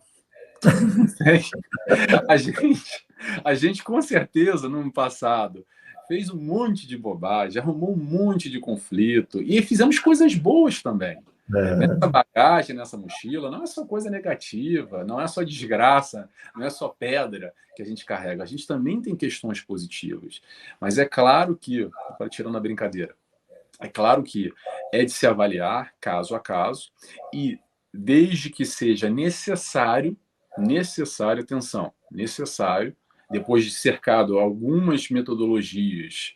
A gente com certeza, no passado, fez um monte de bobagem, arrumou um monte de conflito e fizemos coisas boas também. Nessa bagagem, nessa mochila, não é só coisa negativa, não é só desgraça, não é só pedra que a gente carrega. A gente também tem questões positivas. Mas é claro que, tirando a brincadeira, é claro que é de se avaliar caso a caso e desde que seja necessário, atenção, necessário, depois de cercado algumas metodologias,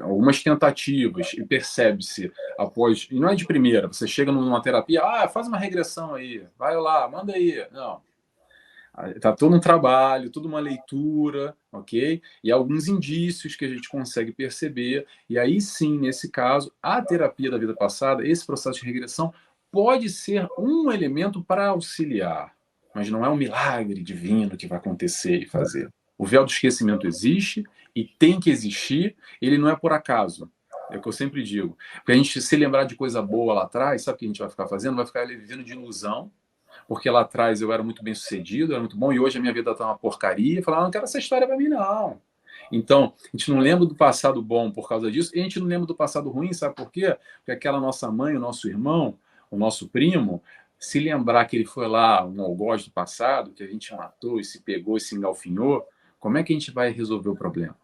algumas tentativas, e percebe-se após, e não é de primeira, você chega numa terapia, faz uma regressão aí, vai lá, manda aí. Não. Está todo um trabalho, toda uma leitura, ok? E alguns indícios que a gente consegue perceber. E aí sim, nesse caso, a terapia da vida passada, esse processo de regressão, pode ser um elemento para auxiliar, mas não é um milagre divino que vai acontecer e fazer. O véu do esquecimento existe e tem que existir, ele não é por acaso. É o que eu sempre digo. Porque a gente se lembrar de coisa boa lá atrás, sabe o que a gente vai ficar fazendo? Vai ficar vivendo de ilusão, porque lá atrás eu era muito bem sucedido, era muito bom, e hoje a minha vida está uma porcaria, e falar, não quero essa história para mim, não. Então, a gente não lembra do passado bom por causa disso, e a gente não lembra do passado ruim, sabe por quê? Porque aquela nossa mãe, o nosso irmão, o nosso primo, se lembrar que ele foi lá, um algoz do passado, que a gente matou e se pegou e se engalfinhou, como é que a gente vai resolver o problema?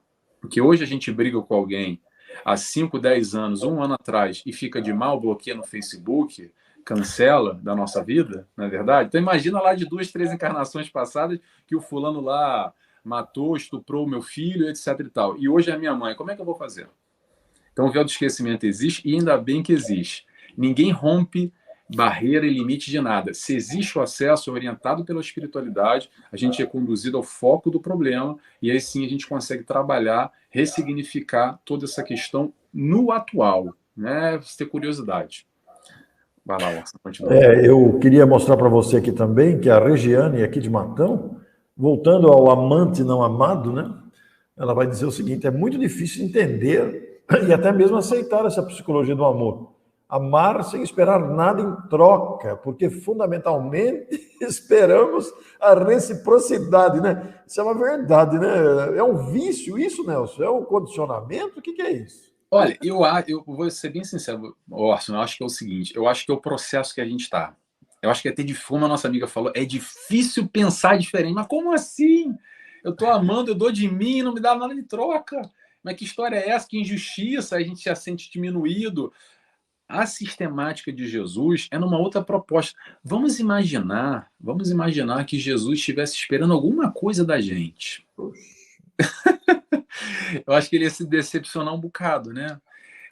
Porque hoje a gente briga com alguém há 5, 10 anos, um ano atrás, e fica de mal, bloqueia no Facebook, cancela da nossa vida, não é verdade? Então imagina lá de 2, 3 encarnações passadas que o fulano lá matou, estuprou o meu filho, etc e tal. E hoje é a minha mãe. Como é que eu vou fazer? Então o véu do esquecimento existe e ainda bem que existe. Ninguém rompe barreira e limite de nada. Se existe o acesso orientado pela espiritualidade, a gente é conduzido ao foco do problema e aí sim a gente consegue trabalhar, ressignificar toda essa questão no atual, né? Você ter curiosidade. Vai lá, Orson, continua. Eu queria mostrar para você aqui também que a Regiane, aqui de Matão, voltando ao amante não amado, né? Ela vai dizer o seguinte: é muito difícil entender e até mesmo aceitar essa psicologia do amor. Amar sem esperar nada em troca, porque fundamentalmente esperamos a reciprocidade, né? Isso é uma verdade, né? É um vício isso, Nelson? É um condicionamento? O que é isso? Olha, eu vou ser bem sincero, Orson, eu acho que é o seguinte, eu acho que é o processo que a gente está. Eu acho que até de como a nossa amiga falou, é difícil pensar diferente. Mas como assim? Eu tô amando, eu dou de mim, não me dá nada de troca. Mas que história é essa? Que injustiça, a gente se sente diminuído. A sistemática de Jesus é numa outra proposta. Vamos imaginar que Jesus estivesse esperando alguma coisa da gente. Eu acho que ele ia se decepcionar um bocado, né?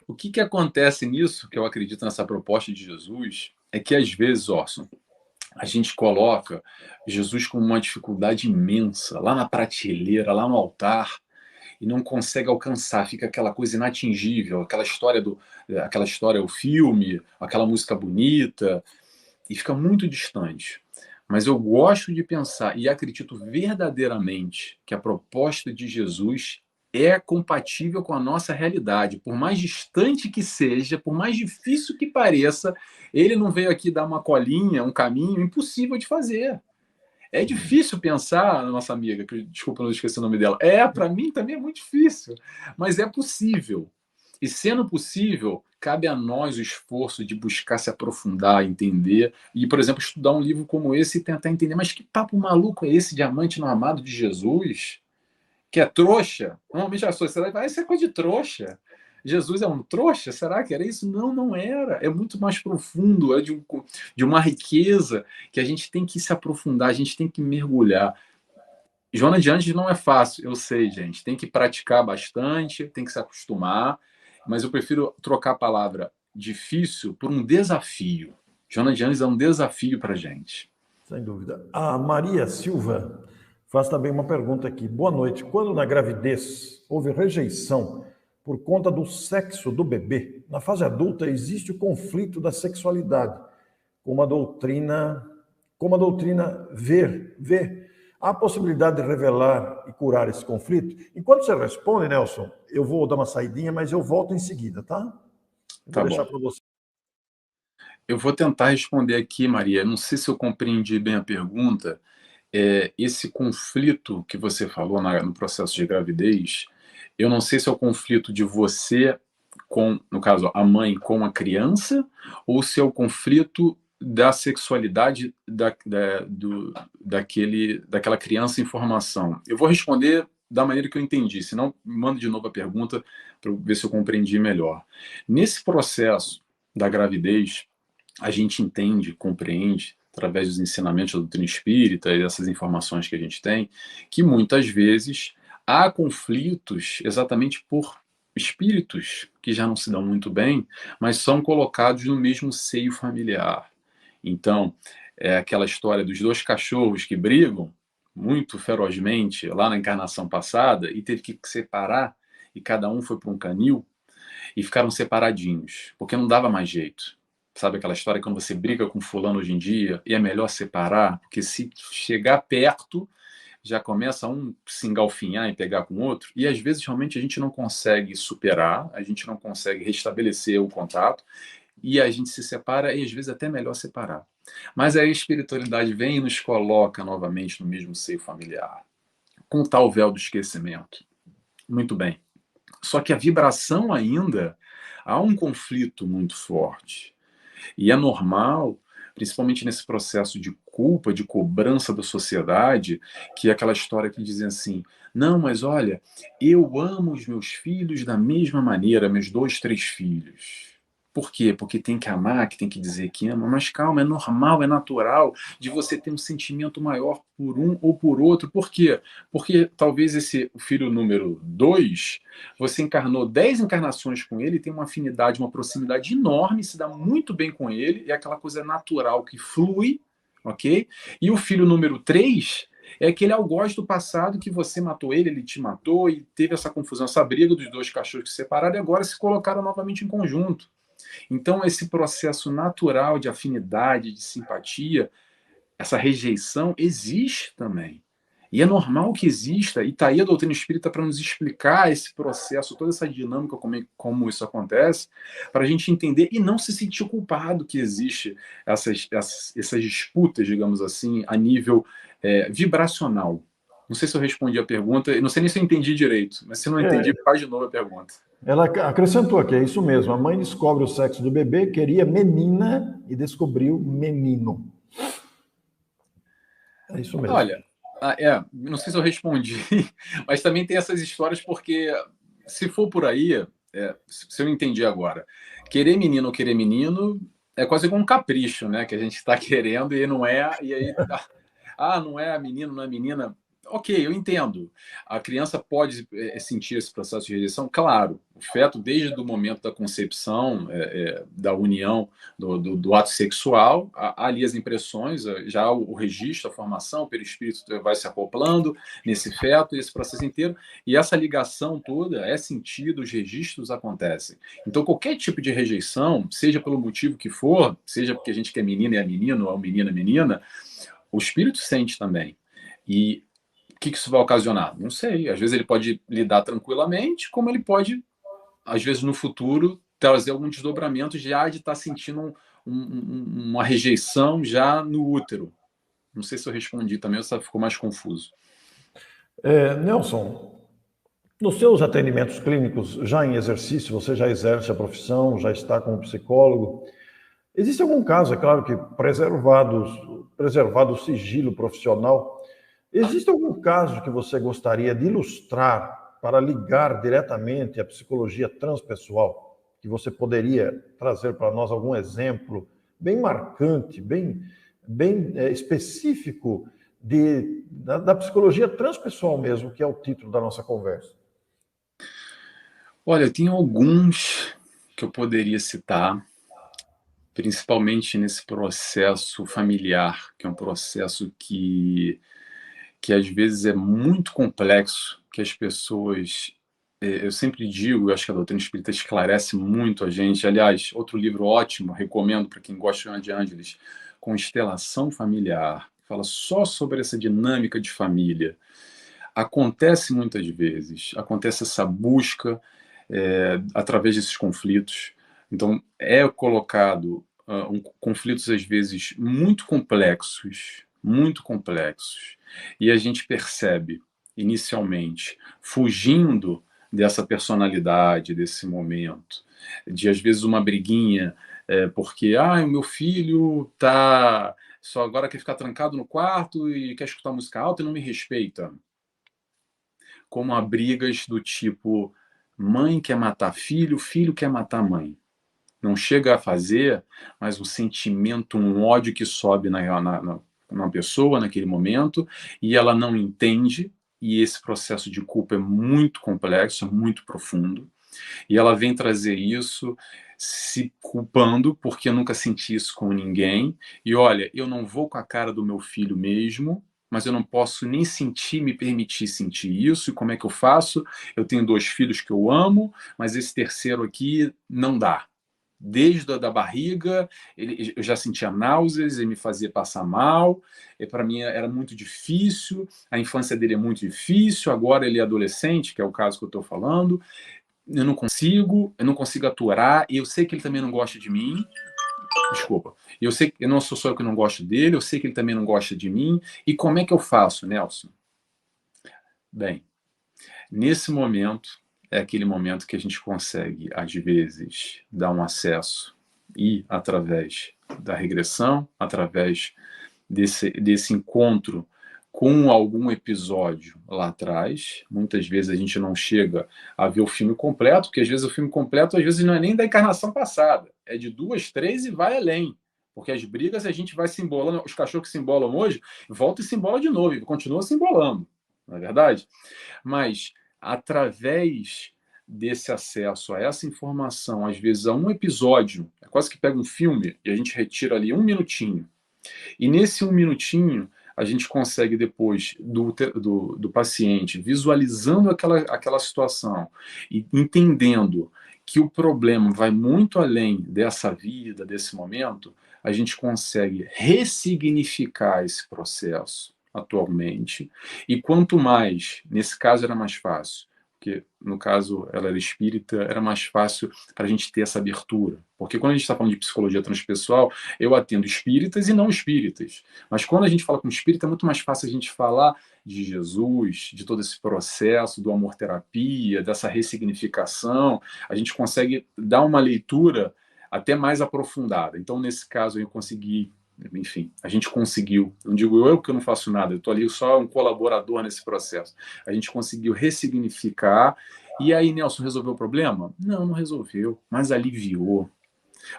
O que acontece nisso, que eu acredito nessa proposta de Jesus, é que às vezes, Orson, a gente coloca Jesus com uma dificuldade imensa, lá na prateleira, lá no altar, e não consegue alcançar, fica aquela coisa inatingível, aquela história, o filme, aquela música bonita, e fica muito distante. Mas eu gosto de pensar e acredito verdadeiramente que a proposta de Jesus é compatível com a nossa realidade. Por mais distante que seja, por mais difícil que pareça, ele não veio aqui dar uma colinha, um caminho impossível de fazer. É difícil pensar, nossa amiga, que desculpa, não esqueci o nome dela. Para mim também é muito difícil, mas é possível. E sendo possível, cabe a nós o esforço de buscar se aprofundar, entender, e, por exemplo, estudar um livro como esse e tentar entender, mas que papo maluco é esse diamante no amado de Jesus? Que é trouxa? Normalmente a sociedade vai, isso é coisa de trouxa. Jesus é um trouxa? Será que era isso? Não, não era. É muito mais profundo, é de uma riqueza que a gente tem que se aprofundar, a gente tem que mergulhar. Joana de Anjos não é fácil, eu sei, gente. Tem que praticar bastante, tem que se acostumar, mas eu prefiro trocar a palavra difícil por um desafio. Joana de Anjos é um desafio para a gente. Sem dúvida. A Maria Silva faz também uma pergunta aqui. Boa noite. Quando na gravidez houve rejeição por conta do sexo do bebê, na fase adulta existe o conflito da sexualidade, como a doutrina vê. Há a possibilidade de revelar e curar esse conflito? Enquanto você responde, Nelson, eu vou dar uma saidinha, mas eu volto em seguida, tá? Vou Tá deixar bom. para você. Eu vou tentar responder aqui, Maria. Não sei se eu compreendi bem a pergunta. Esse conflito que você falou no processo de gravidez, eu não sei se é o conflito de você com, no caso, a mãe com a criança, ou se é o conflito da sexualidade daquela criança em formação. Eu vou responder da maneira que eu entendi, senão me manda de novo a pergunta para ver se eu compreendi melhor. Nesse processo da gravidez, a gente entende, compreende, através dos ensinamentos da doutrina espírita e dessas informações que a gente tem, que muitas vezes há conflitos exatamente por espíritos que já não se dão muito bem, mas são colocados no mesmo seio familiar. Então, é aquela história dos dois cachorros que brigam muito ferozmente lá na encarnação passada e teve que separar e cada um foi para um canil e ficaram separadinhos, porque não dava mais jeito. Sabe aquela história quando você briga com fulano hoje em dia e é melhor separar, porque se chegar perto já começa um se engalfinhar e pegar com o outro, e às vezes realmente a gente não consegue superar, a gente não consegue restabelecer o contato, e a gente se separa e às vezes até é melhor separar. Mas aí a espiritualidade vem e nos coloca novamente no mesmo seio familiar, com o tal véu do esquecimento. Muito bem. Só que a vibração ainda há um conflito muito forte. E é normal, principalmente nesse processo de culpa, de cobrança da sociedade, que é aquela história que dizem assim: não, mas olha, eu amo os meus filhos da mesma maneira, meus 2, 3 filhos. Por quê? Porque tem que amar, que tem que dizer que ama, mas calma, é normal, é natural de você ter um sentimento maior por um ou por outro. Por quê? Porque talvez esse filho número 2 você encarnou 10 encarnações com ele, tem uma afinidade, uma proximidade enorme, se dá muito bem com ele, é aquela coisa natural que flui, ok? E o filho número 3 é aquele algoz do passado que você matou ele, ele te matou, e teve essa confusão, essa briga dos dois cachorros que se separaram e agora se colocaram novamente em conjunto. Então, esse processo natural de afinidade, de simpatia, essa rejeição existe também. E é normal que exista, e está aí a doutrina espírita para nos explicar esse processo, toda essa dinâmica, como isso acontece, para a gente entender e não se sentir culpado que existe essas disputas, digamos assim, a nível vibracional. Não sei se eu respondi a pergunta, não sei nem se eu entendi direito, mas se não entendi, faz de novo a pergunta. Ela acrescentou aqui, é isso mesmo. A mãe descobre o sexo do bebê, queria menina e descobriu menino. É isso mesmo. Olha, não sei se eu respondi, mas também tem essas histórias porque, se for por aí, se eu entendi agora, querer menino ou querer menino é quase como um capricho, né? Que a gente está querendo e não é, e aí, não é menino, não é menina. Ok, eu entendo. A criança pode sentir esse processo de rejeição, claro. O feto, desde o momento da concepção, da união, do ato sexual, há ali as impressões, já o registro, a formação, o perispírito vai se acoplando nesse feto, esse processo inteiro, e essa ligação toda é sentida, os registros acontecem. Então, qualquer tipo de rejeição, seja pelo motivo que for, seja porque a gente quer menina e é menino, ou menina é menina, o espírito sente também. E o que isso vai ocasionar? Não sei. Às vezes ele pode lidar tranquilamente, como ele pode, às vezes no futuro, trazer algum desdobramento já de estar sentindo uma rejeição já no útero. Não sei se eu respondi também, ou se ficou mais confuso. Nelson, nos seus atendimentos clínicos, já em exercício, você já exerce a profissão, já está como psicólogo. Existe algum caso, é claro que preservado o sigilo profissional, existe algum caso que você gostaria de ilustrar para ligar diretamente à psicologia transpessoal? Que você poderia trazer para nós algum exemplo bem marcante, bem específico da psicologia transpessoal mesmo, que é o título da nossa conversa? Olha, tem alguns que eu poderia citar, principalmente nesse processo familiar, que é um processo que às vezes é muito complexo, que as pessoas... Eu sempre digo, eu acho que a doutrina espírita esclarece muito a gente. Aliás, outro livro ótimo, recomendo para quem gosta de Ângeles, Constelação Familiar, fala só sobre essa dinâmica de família. Acontece muitas vezes, acontece essa busca através desses conflitos. Então, é colocado conflitos, às vezes, muito complexos, e a gente percebe, inicialmente, fugindo dessa personalidade, desse momento, de, às vezes, uma briguinha, porque, o meu filho tá só agora quer ficar trancado no quarto e quer escutar música alta e não me respeita. Como há brigas do tipo mãe quer matar filho, filho quer matar mãe. Não chega a fazer, mas um sentimento, um ódio que sobe na pessoa naquele momento, e ela não entende, e esse processo de culpa é muito complexo, é muito profundo, e ela vem trazer isso se culpando porque eu nunca senti isso com ninguém. E olha, eu não vou com a cara do meu filho mesmo, mas eu não posso nem sentir, me permitir sentir isso. E como é que eu faço? Eu tenho 2 filhos que eu amo, mas esse terceiro aqui não dá. Desde a da barriga, eu já sentia náuseas, ele me fazia passar mal, e para mim era muito difícil, a infância dele é muito difícil, agora ele é adolescente, que é o caso que eu estou falando, eu não consigo aturar, e eu sei que ele também não gosta de mim, desculpa, eu sei que eu não sou só eu que não gosto dele, eu sei que ele também não gosta de mim, e como é que eu faço, Nelson? Bem, nesse momento, é aquele momento que a gente consegue, às vezes, dar um acesso, e através da regressão, através desse encontro com algum episódio lá atrás. Muitas vezes a gente não chega a ver o filme completo, porque às vezes o filme completo às vezes não é nem da encarnação passada, é de 2, 3 e vai além. Porque as brigas a gente vai se embolando, os cachorros que se embolam hoje, volta e se embola de novo, e continua se embolando, não é verdade? Mas através desse acesso a essa informação, às vezes a um episódio, é quase que pega um filme e a gente retira ali 1 minutinho, e nesse 1 minutinho, a gente consegue, depois do paciente, visualizando aquela situação e entendendo que o problema vai muito além dessa vida, desse momento, a gente consegue ressignificar esse processo atualmente. E quanto mais, nesse caso era mais fácil, porque no caso ela era espírita, era mais fácil para a gente ter essa abertura. Porque quando a gente está falando de psicologia transpessoal, eu atendo espíritas e não espíritas. Mas quando a gente fala com espírita, é muito mais fácil a gente falar de Jesus, de todo esse processo do amor-terapia, dessa ressignificação. A gente consegue dar uma leitura até mais aprofundada. Então, nesse caso, eu consegui enfim, a gente conseguiu, não digo eu que eu não faço nada, eu estou ali só um colaborador nesse processo, a gente conseguiu ressignificar, e aí, Nelson, resolveu o problema? Não, não resolveu, mas aliviou,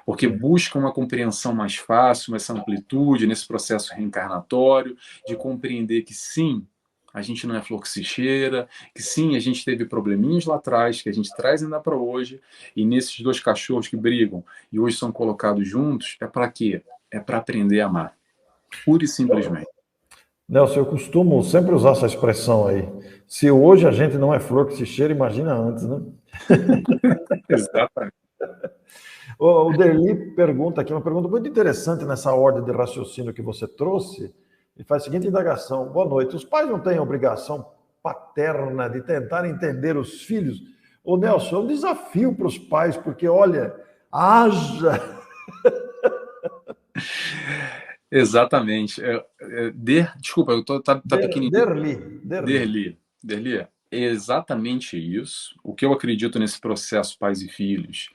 porque busca uma compreensão mais fácil, essa amplitude nesse processo reencarnatório, de compreender que sim, a gente não é flor que se cheira, que sim, a gente teve probleminhas lá atrás, que a gente traz ainda para hoje, e nesses dois cachorros que brigam e hoje são colocados juntos, é para quê? É para aprender a amar, pura e simplesmente. Nelson, eu costumo sempre usar essa expressão aí. Se hoje a gente não é flor que se cheira, imagina antes, né? Exatamente. O Derli pergunta aqui, uma pergunta muito interessante nessa ordem de raciocínio que você trouxe. Ele faz a seguinte indagação: boa noite. Os pais não têm a obrigação paterna de tentar entender os filhos? Ô Nelson, é um desafio para os pais, porque olha, haja. Exatamente. Desculpa, tá pequenininho. Derli. Derli, é exatamente isso. O que eu acredito nesse processo pais e filhos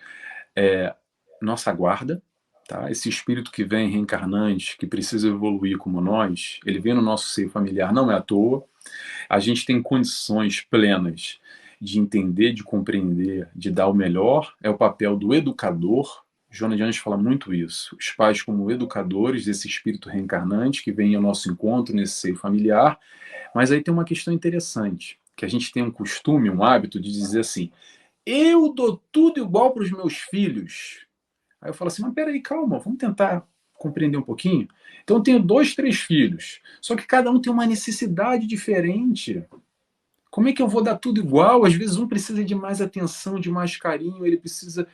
é nossa guarda, tá? Esse espírito que vem reencarnante, que precisa evoluir como nós, ele vem no nosso seio familiar, não é à toa. A gente tem condições plenas de entender, de compreender, de dar o melhor. É o papel do educador. Joana de Anjos fala muito isso. Os pais como educadores desse espírito reencarnante que vem ao nosso encontro nesse seio familiar. Mas aí tem uma questão interessante, que a gente tem um costume, um hábito de dizer assim, eu dou tudo igual para os meus filhos. Aí eu falo assim, mas peraí, calma, vamos tentar compreender um pouquinho. Então eu tenho 2, 3 filhos, só que cada um tem uma necessidade diferente. Como é que eu vou dar tudo igual? Às vezes um precisa de mais atenção, de mais carinho, ele precisa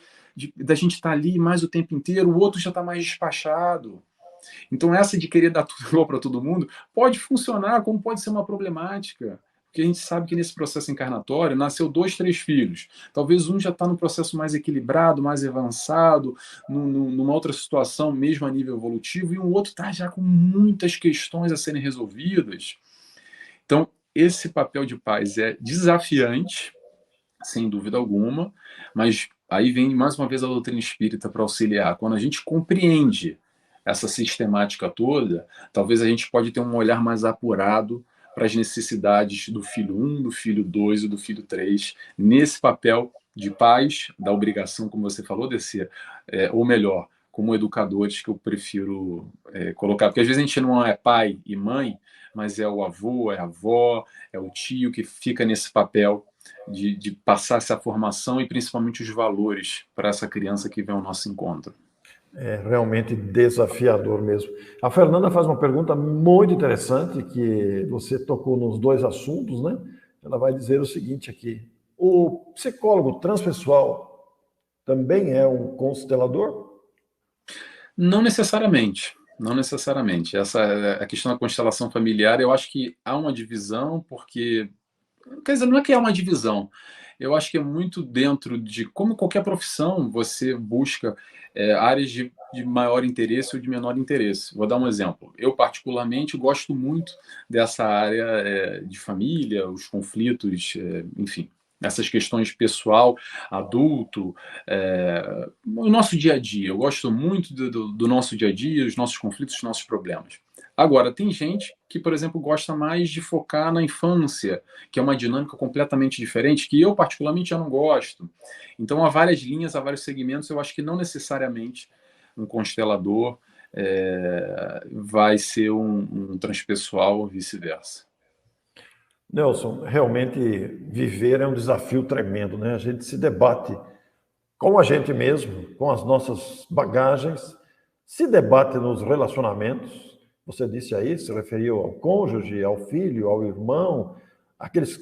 da gente estar ali mais o tempo inteiro, o outro já está mais despachado. Então, essa de querer dar tudo igual para todo mundo pode funcionar, como pode ser uma problemática. Porque a gente sabe que nesse processo encarnatório nasceu 2, 3 filhos. Talvez um já está no processo mais equilibrado, mais avançado, numa outra situação, mesmo a nível evolutivo, e um outro está já com muitas questões a serem resolvidas. Então, esse papel de pais é desafiante, sem dúvida alguma, mas aí vem mais uma vez a doutrina espírita para auxiliar. Quando a gente compreende essa sistemática toda, talvez a gente pode ter um olhar mais apurado para as necessidades do filho 1, do filho 2 e do filho 3, nesse papel de pais, da obrigação, como você falou, desse, ou melhor, como educadores que eu prefiro colocar, porque às vezes a gente não é pai e mãe, mas é o avô, é a avó, é o tio que fica nesse papel de passar essa formação e principalmente os valores para essa criança que vem ao nosso encontro. É realmente desafiador mesmo. A Fernanda faz uma pergunta muito interessante, que você tocou nos dois assuntos, né? Ela vai dizer o seguinte aqui: o psicólogo transpessoal também é um constelador? Não necessariamente. Não necessariamente. Essa a questão da constelação familiar, eu acho que há uma divisão, porque. Quer dizer, não é que há uma divisão. Eu acho que é muito dentro de como qualquer profissão você busca áreas de maior interesse ou de menor interesse. Vou dar um exemplo. Eu, particularmente, gosto muito dessa área de família, os conflitos, enfim, essas questões pessoal, adulto, o nosso dia a dia. Eu gosto muito do nosso dia a dia, os nossos conflitos, os nossos problemas. Agora, tem gente que, por exemplo, gosta mais de focar na infância, que é uma dinâmica completamente diferente, que eu, particularmente, já não gosto. Então, há várias linhas, há vários segmentos. Eu acho que não necessariamente um constelador vai ser um transpessoal ou vice-versa. Nelson, realmente viver é um desafio tremendo, né? A gente se debate com a gente mesmo, com as nossas bagagens, se debate nos relacionamentos. Você disse aí, se referiu ao cônjuge, ao filho, ao irmão, aqueles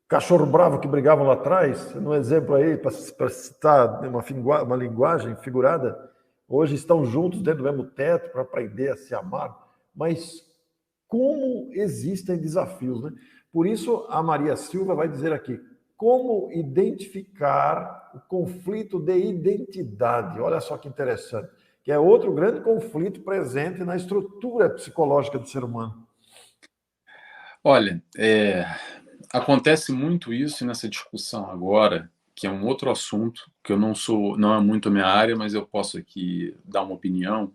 cachorro bravo que brigavam lá atrás, um exemplo aí, para citar uma linguagem figurada, hoje estão juntos dentro do mesmo teto para aprender a se amar, mas como existem desafios, né? Por isso, a Maria Silva vai dizer aqui, como identificar o conflito de identidade. Olha só que interessante, que é outro grande conflito presente na estrutura psicológica do ser humano. Olha, acontece muito isso nessa discussão agora, que é um outro assunto, que eu não é muito a minha área, mas eu posso aqui dar uma opinião,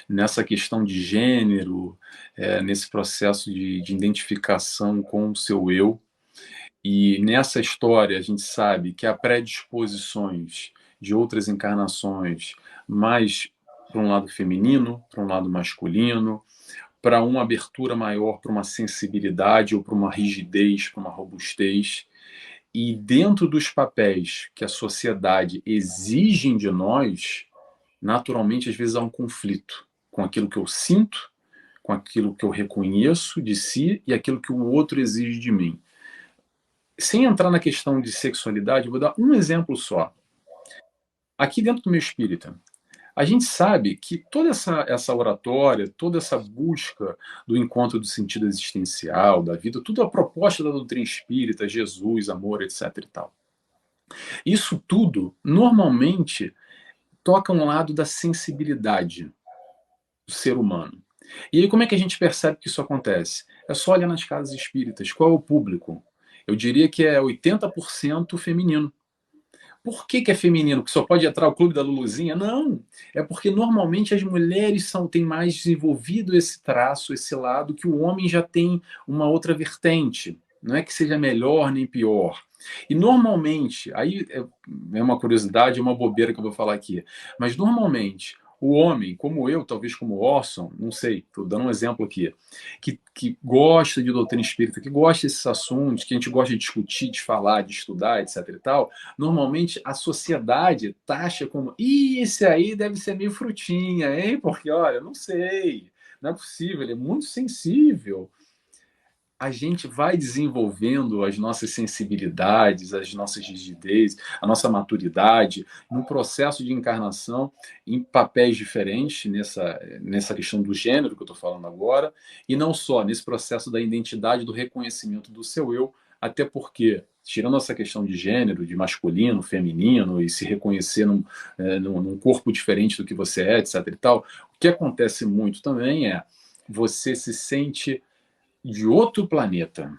nessa questão de gênero, nesse processo de identificação com o seu eu. E nessa história a gente sabe que há predisposições de outras encarnações mais para um lado feminino, para um lado masculino, para uma abertura maior, para uma sensibilidade ou para uma rigidez, para uma robustez. E dentro dos papéis que a sociedade exige de nós, naturalmente, às vezes há um conflito com aquilo que eu sinto, com aquilo que eu reconheço de si e aquilo que o outro exige de mim. Sem entrar na questão de sexualidade, eu vou dar um exemplo só. Aqui dentro do meu espírita, a gente sabe que toda essa oratória, toda essa busca do encontro do sentido existencial, da vida, tudo a proposta da doutrina espírita, Jesus, amor, etc. e tal. Isso tudo, normalmente, toca um lado da sensibilidade do ser humano. E aí, como é que a gente percebe que isso acontece? É só olhar nas casas espíritas. Qual é o público? Eu diria que é 80% feminino. Por que é feminino? Que só pode entrar o clube da Luluzinha? Não. É porque normalmente as mulheres têm mais desenvolvido esse traço, esse lado, que o homem já tem uma outra vertente. Não é que seja melhor nem pior. E normalmente, aí é uma curiosidade, é uma bobeira que eu vou falar aqui, mas normalmente o homem, como eu, talvez como o Orson, não sei, estou dando um exemplo aqui, que gosta de doutrina espírita, que gosta desses assuntos, que a gente gosta de discutir, de falar, de estudar, etc e tal, normalmente a sociedade taxa como, esse aí deve ser meio frutinha, hein? Porque, olha, não sei, não é possível, ele é muito sensível. A gente vai desenvolvendo as nossas sensibilidades, as nossas rigidez, a nossa maturidade no processo de encarnação em papéis diferentes nessa questão do gênero que eu estou falando agora, e não só nesse processo da identidade, do reconhecimento do seu eu, até porque, tirando essa questão de gênero, de masculino, feminino, e se reconhecer num corpo diferente do que você é, etc. e tal, o que acontece muito também é você se sente de outro planeta,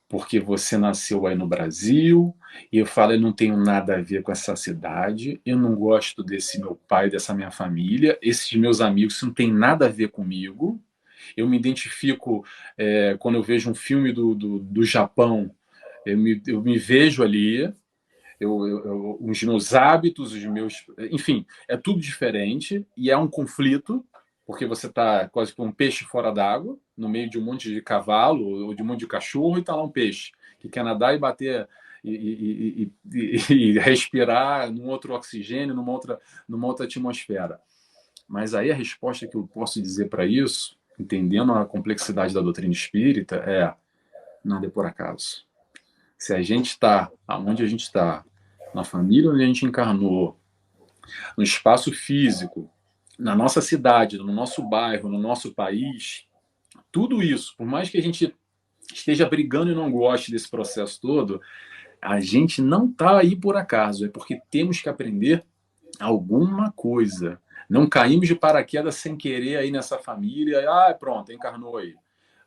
porque você nasceu aí no Brasil, e eu falo, eu não tenho nada a ver com essa cidade, eu não gosto desse meu pai, dessa minha família, esses meus amigos isso não tem nada a ver comigo, eu me identifico, quando eu vejo um filme do Japão, eu me vejo ali, os meus hábitos, os meus... Enfim, é tudo diferente, e é um conflito, porque você está quase como um peixe fora d'água, no meio de um monte de cavalo ou de um monte de cachorro, e está lá um peixe que quer nadar e bater e respirar num outro oxigênio, numa outra atmosfera. Mas aí a resposta que eu posso dizer para isso, entendendo a complexidade da doutrina espírita, é nada é por acaso. Se a gente está onde a gente está, na família onde a gente encarnou, no espaço físico, na nossa cidade, no nosso bairro, no nosso país, tudo isso, por mais que a gente esteja brigando e não goste desse processo todo, a gente não está aí por acaso, é porque temos que aprender alguma coisa. Não caímos de paraquedas sem querer aí nessa família, pronto, encarnou aí.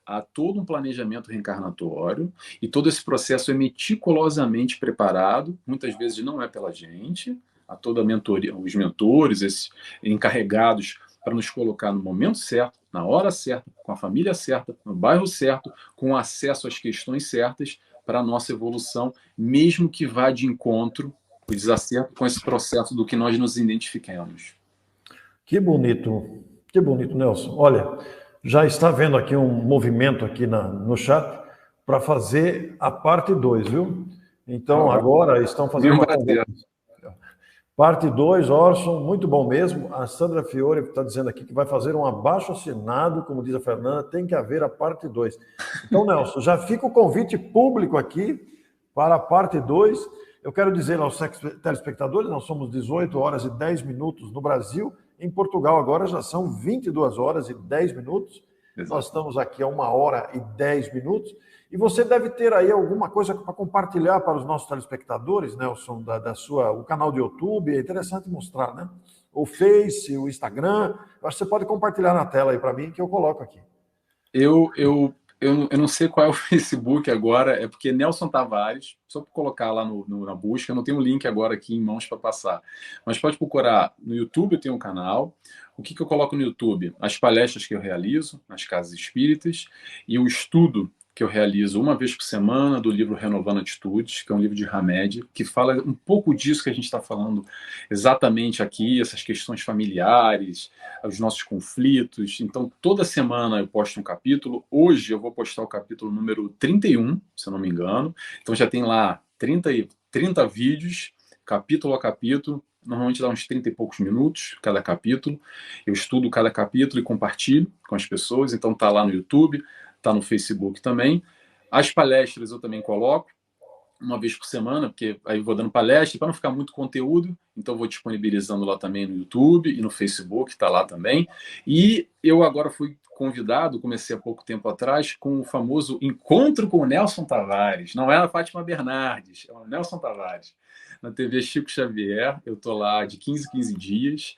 Há todo um planejamento reencarnatório e todo esse processo é meticulosamente preparado, muitas vezes não é pela gente, há toda a mentoria, os mentores, esses encarregados para nos colocar no momento certo, na hora certa, com a família certa, no bairro certo, com acesso às questões certas para a nossa evolução, mesmo que vá de encontro, o desacerto com esse processo do que nós nos identificamos. Que bonito, Nelson. Olha, já está vendo aqui um movimento aqui no chat para fazer a parte 2, viu? Então, agora estão fazendo uma conversa. Parte 2, Orson, muito bom mesmo. A Sandra Fiore está dizendo aqui que vai fazer um abaixo-assinado, como diz a Fernanda, tem que haver a parte 2. Então, Nelson, já fica o convite público aqui para a parte 2. Eu quero dizer aos telespectadores, nós somos 18 horas e 10 minutos no Brasil, em Portugal agora já são 22 horas e 10 minutos. Exato. Nós estamos aqui a 1 hora e 10 minutos. E você deve ter aí alguma coisa para compartilhar para os nossos telespectadores, Nelson, o canal do YouTube. É interessante mostrar, né? O Face, o Instagram. Eu acho que você pode compartilhar na tela aí para mim, que eu coloco aqui. Eu Eu não sei qual é o Facebook agora, é porque Nelson Tavares, só para colocar lá na busca, eu não tenho um link agora aqui em mãos para passar. Mas pode procurar no YouTube, eu tenho um canal. O que eu coloco no YouTube? As palestras que eu realizo nas casas espíritas e o estudo que eu realizo uma vez por semana do livro Renovando Atitudes, que é um livro de Hamed, que fala um pouco disso que a gente está falando exatamente aqui, essas questões familiares, os nossos conflitos. Então, toda semana eu posto um capítulo. Hoje eu vou postar o capítulo número 31, se eu não me engano. Então, já tem lá 30 vídeos, capítulo a capítulo. Normalmente dá uns 30 e poucos minutos cada capítulo. Eu estudo cada capítulo e compartilho com as pessoas. Então, tá lá no YouTube, tá no Facebook também. As palestras eu também coloco uma vez por semana, porque aí eu vou dando palestra, para não ficar muito conteúdo, então vou disponibilizando lá também no YouTube e no Facebook, está lá também. E eu agora fui convidado, comecei há pouco tempo atrás, com o famoso Encontro com o Nelson Tavares. Não é a Fátima Bernardes, é o Nelson Tavares. Na TV Chico Xavier, eu estou lá de 15 em 15 dias,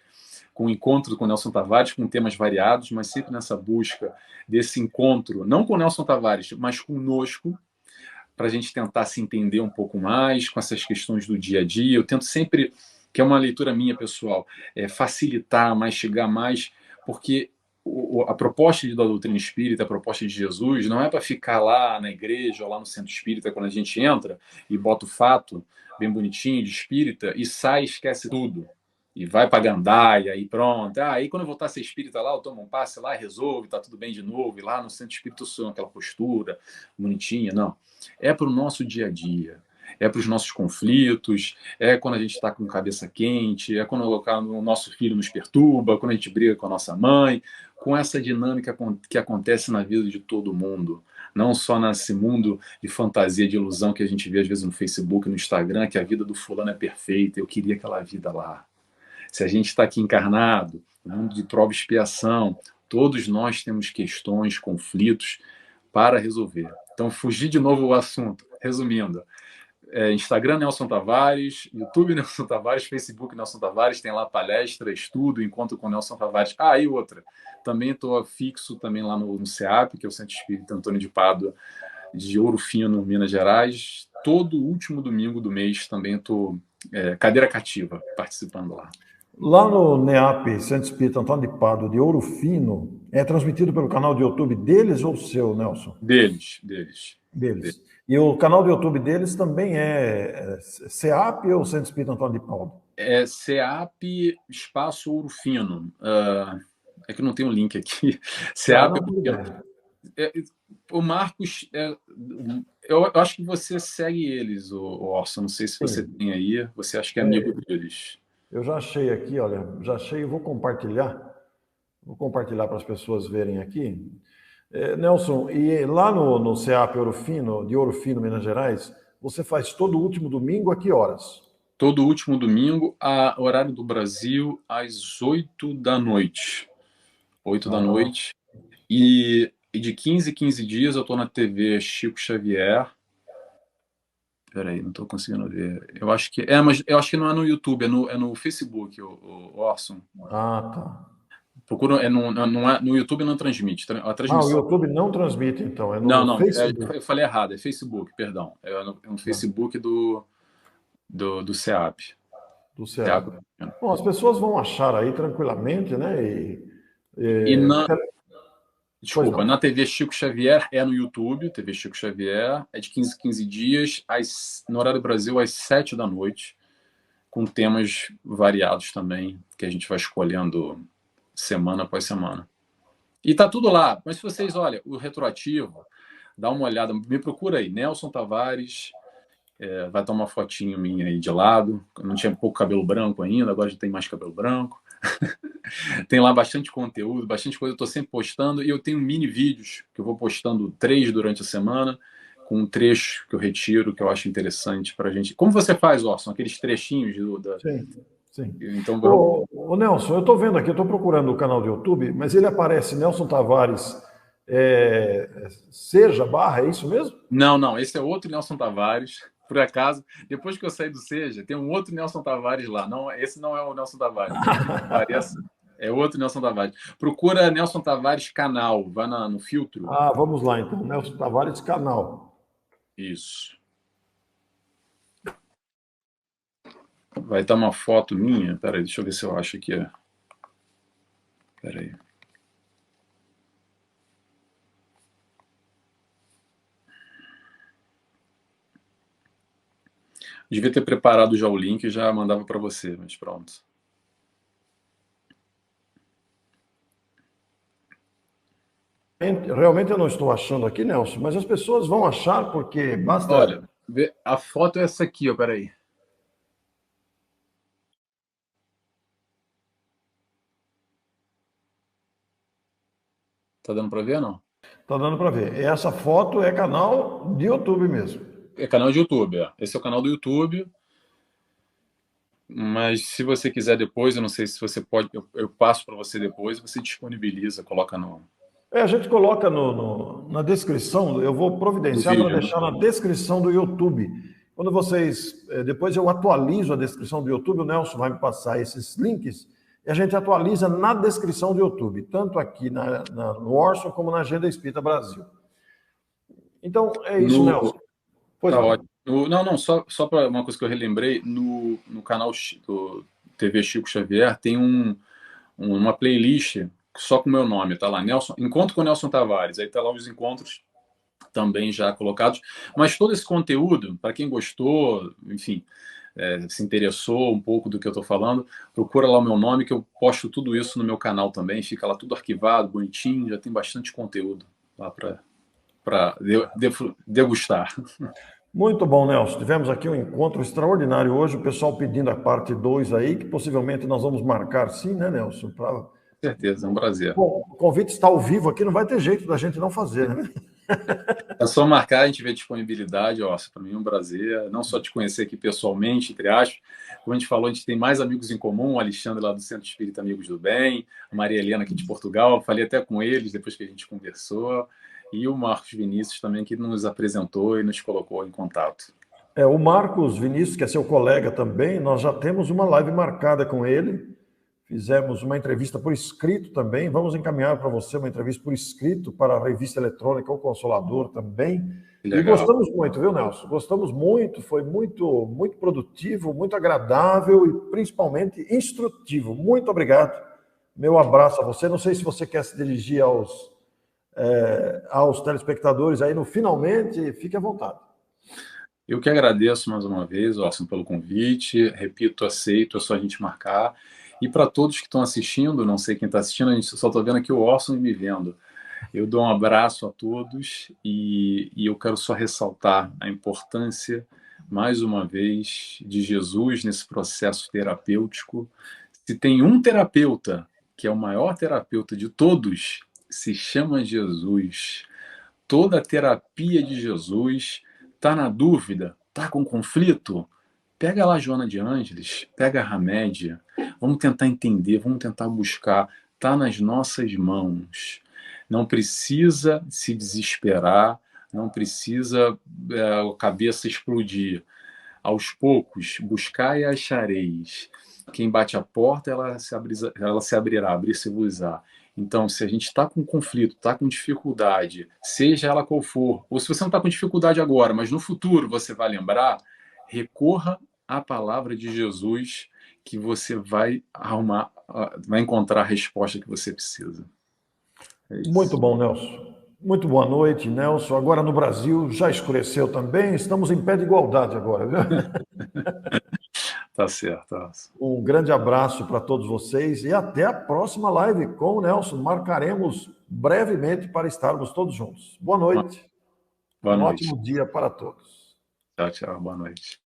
com o encontro com o Nelson Tavares, com temas variados, mas sempre nessa busca desse encontro, não com o Nelson Tavares, mas conosco, para a gente tentar se entender um pouco mais com essas questões do dia a dia. Eu tento sempre, que é uma leitura minha pessoal, facilitar, mastigar mais, porque a proposta da doutrina espírita, a proposta de Jesus, não é para ficar lá na igreja ou lá no centro espírita quando a gente entra e bota o fato bem bonitinho de espírita e sai e esquece tudo. E vai para gandaia e pronto. Aí quando eu voltar a ser espírita lá, eu tomo um passe lá, resolve, tá tudo bem de novo. E lá no centro espírita eu sou aquela postura bonitinha. Não. É para o nosso dia a dia, é para os nossos conflitos, é quando a gente está com cabeça quente, é quando o nosso filho nos perturba, quando a gente briga com a nossa mãe, com essa dinâmica que acontece na vida de todo mundo. Não só nesse mundo de fantasia, de ilusão que a gente vê às vezes no Facebook, no Instagram, que a vida do fulano é perfeita, eu queria aquela vida lá. Se a gente está aqui encarnado, no mundo de prova e expiação, todos nós temos questões, conflitos para resolver. Então, fugir de novo o assunto. Resumindo, Instagram Nelson Tavares, YouTube Nelson Tavares, Facebook Nelson Tavares, tem lá palestra, estudo, encontro com Nelson Tavares. E outra, também estou fixo também lá no CEAP, que é o Centro Espírita Antônio de Pádua, de Ouro Fino, Minas Gerais. Todo último domingo do mês também estou cadeira cativa, participando lá. Lá no NEAP, Centro Espírita Antônio de Pádua, de Ouro Fino, é transmitido pelo canal de YouTube deles ou seu, Nelson? Deles. E o canal do YouTube deles também é CEAP ou Centro Espírita Antônio de Pádua? É CEAP Espaço Ouro Fino. É que não tem o link aqui. CEAP. O Marcos, eu acho que você segue eles, o Orson. Não sei se você tem aí. Você acha que é amigo deles? Eu já achei aqui, olha, eu vou compartilhar para as pessoas verem aqui. Nelson, e lá no CEAP Ouro Fino, de Ouro Fino, Minas Gerais, você faz todo último domingo a que horas? Todo último domingo, horário do Brasil, às 8 da noite. 8 da noite. E de 15 em 15 dias eu estou na TV Chico Xavier. Peraí, não estou conseguindo ver. Eu acho que mas eu acho que não é no YouTube, é no Facebook, o Orson. Tá. Procura, no YouTube não transmite. A transmissão. O YouTube não transmite, então, é no Não, Facebook. eu falei errado, é Facebook, perdão. É no Facebook do CEAP. Do CEAP. Bom, as pessoas vão achar aí tranquilamente, né? Desculpa, na TV Chico Xavier é no YouTube, TV Chico Xavier, é de 15 em 15 dias, no horário do Brasil, às 7 da noite, com temas variados também, que a gente vai escolhendo semana após semana. E tá tudo lá, mas se vocês, olha, o retroativo, dá uma olhada, me procura aí, Nelson Tavares, vai tomar uma fotinho minha aí de lado, eu não tinha pouco cabelo branco ainda, agora já tem mais cabelo branco. Tem lá bastante conteúdo, bastante coisa, eu estou sempre postando, e eu tenho mini vídeos que eu vou postando 3 durante a semana, com um trecho que eu retiro, que eu acho interessante para a gente. Como você faz, Orson? Aqueles trechinhos Sim. Então, ô Nelson, eu estou vendo aqui, eu estou procurando o canal do YouTube, mas ele aparece Nelson Tavares Seja Barra, é isso mesmo? Não, esse é outro Nelson Tavares. Por acaso, depois que eu saí do Seja, tem um outro Nelson Tavares lá. Não, esse não é o Nelson Tavares. É outro Nelson Tavares. Procura Nelson Tavares canal, vai no filtro. Ah, vamos lá então. Nelson Tavares, canal. Isso. Vai estar uma foto minha. Peraí, deixa eu ver se eu acho aqui. Peraí. Devia ter preparado já o link e já mandava para você, mas pronto. Realmente eu não estou achando aqui, Nelson, mas as pessoas vão achar porque basta. Olha, a foto é essa aqui, ó, peraí. Tá dando para ver, não? Tá dando para ver. Essa foto é canal de YouTube mesmo. É canal de YouTube, é. Esse é o canal do YouTube. Mas se você quiser depois, eu não sei se você pode, eu passo para você depois, você disponibiliza, coloca no A gente coloca na descrição, eu vou providenciar para vídeo, né? deixar na descrição do YouTube. Quando vocês. Depois eu atualizo a descrição do YouTube, o Nelson vai me passar esses links, e a gente atualiza na descrição do YouTube, tanto aqui no Orson como na Agenda Espírita Brasil. Então, é isso, Nelson. Pois tá não. ótimo. Não, só para uma coisa que eu relembrei, no canal do TV Chico Xavier tem uma playlist só com o meu nome, tá lá, Encontro com Nelson Tavares, aí tá lá os encontros também já colocados, mas todo esse conteúdo, para quem gostou, enfim, se interessou um pouco do que eu estou falando, procura lá o meu nome, que eu posto tudo isso no meu canal também, fica lá tudo arquivado, bonitinho, já tem bastante conteúdo lá para degustar. Muito bom, Nelson. Tivemos aqui um encontro extraordinário hoje, o pessoal pedindo a parte 2 aí, que possivelmente nós vamos marcar sim, né, Nelson? Com certeza, é um prazer. Bom, o convite está ao vivo aqui, não vai ter jeito da gente não fazer, né? É só marcar, a gente vê disponibilidade, ó, para mim é um prazer, não só te conhecer aqui pessoalmente, entre aspas, como a gente falou, a gente tem mais amigos em comum, o Alexandre lá do Centro Espírita Amigos do Bem, a Maria Helena aqui de Portugal, falei até com eles depois que a gente conversou, e o Marcos Vinícius também, que nos apresentou e nos colocou em contato. O Marcos Vinícius, que é seu colega também, nós já temos uma live marcada com ele, fizemos uma entrevista por escrito também, vamos encaminhar para você uma entrevista por escrito para a revista eletrônica O Consolador também. E gostamos muito, viu, Nelson? Gostamos muito, foi muito, muito produtivo, muito agradável e principalmente instrutivo. Muito obrigado. Meu abraço a você. Não sei se você quer se dirigir aos telespectadores aí no finalmente, fique à vontade. Eu que agradeço mais uma vez, Orson, pelo convite. Repito, aceito, é só a gente marcar. E para todos que estão assistindo, não sei quem está assistindo, a gente só está vendo aqui o Orson e me vendo. Eu dou um abraço a todos e eu quero só ressaltar a importância, mais uma vez, de Jesus nesse processo terapêutico. Se tem um terapeuta, que é o maior terapeuta de todos, se chama Jesus. Toda a terapia de Jesus. Tá na dúvida? Tá com conflito? Pega lá a Joana de Ângeles, pega a Hamédia, vamos tentar entender, vamos tentar buscar. Tá nas nossas mãos. Não precisa se desesperar, não precisa a cabeça explodir. Aos poucos, buscai e achareis. Quem bate a porta, ela se abrirá, abrir-se-vos-á. Então, se a gente está com conflito, está com dificuldade, seja ela qual for, ou se você não está com dificuldade agora, mas no futuro você vai lembrar, recorra à palavra de Jesus, que você vai arrumar, vai encontrar a resposta que você precisa. Muito bom, Nelson. Muito boa noite, Nelson. Agora no Brasil já escureceu também, estamos em pé de igualdade agora, viu? Tá certo. Um grande abraço para todos vocês e até a próxima live com o Nelson. Marcaremos brevemente para estarmos todos juntos. Boa noite. Boa noite. Ótimo dia para todos. Tchau, tchau. Boa noite.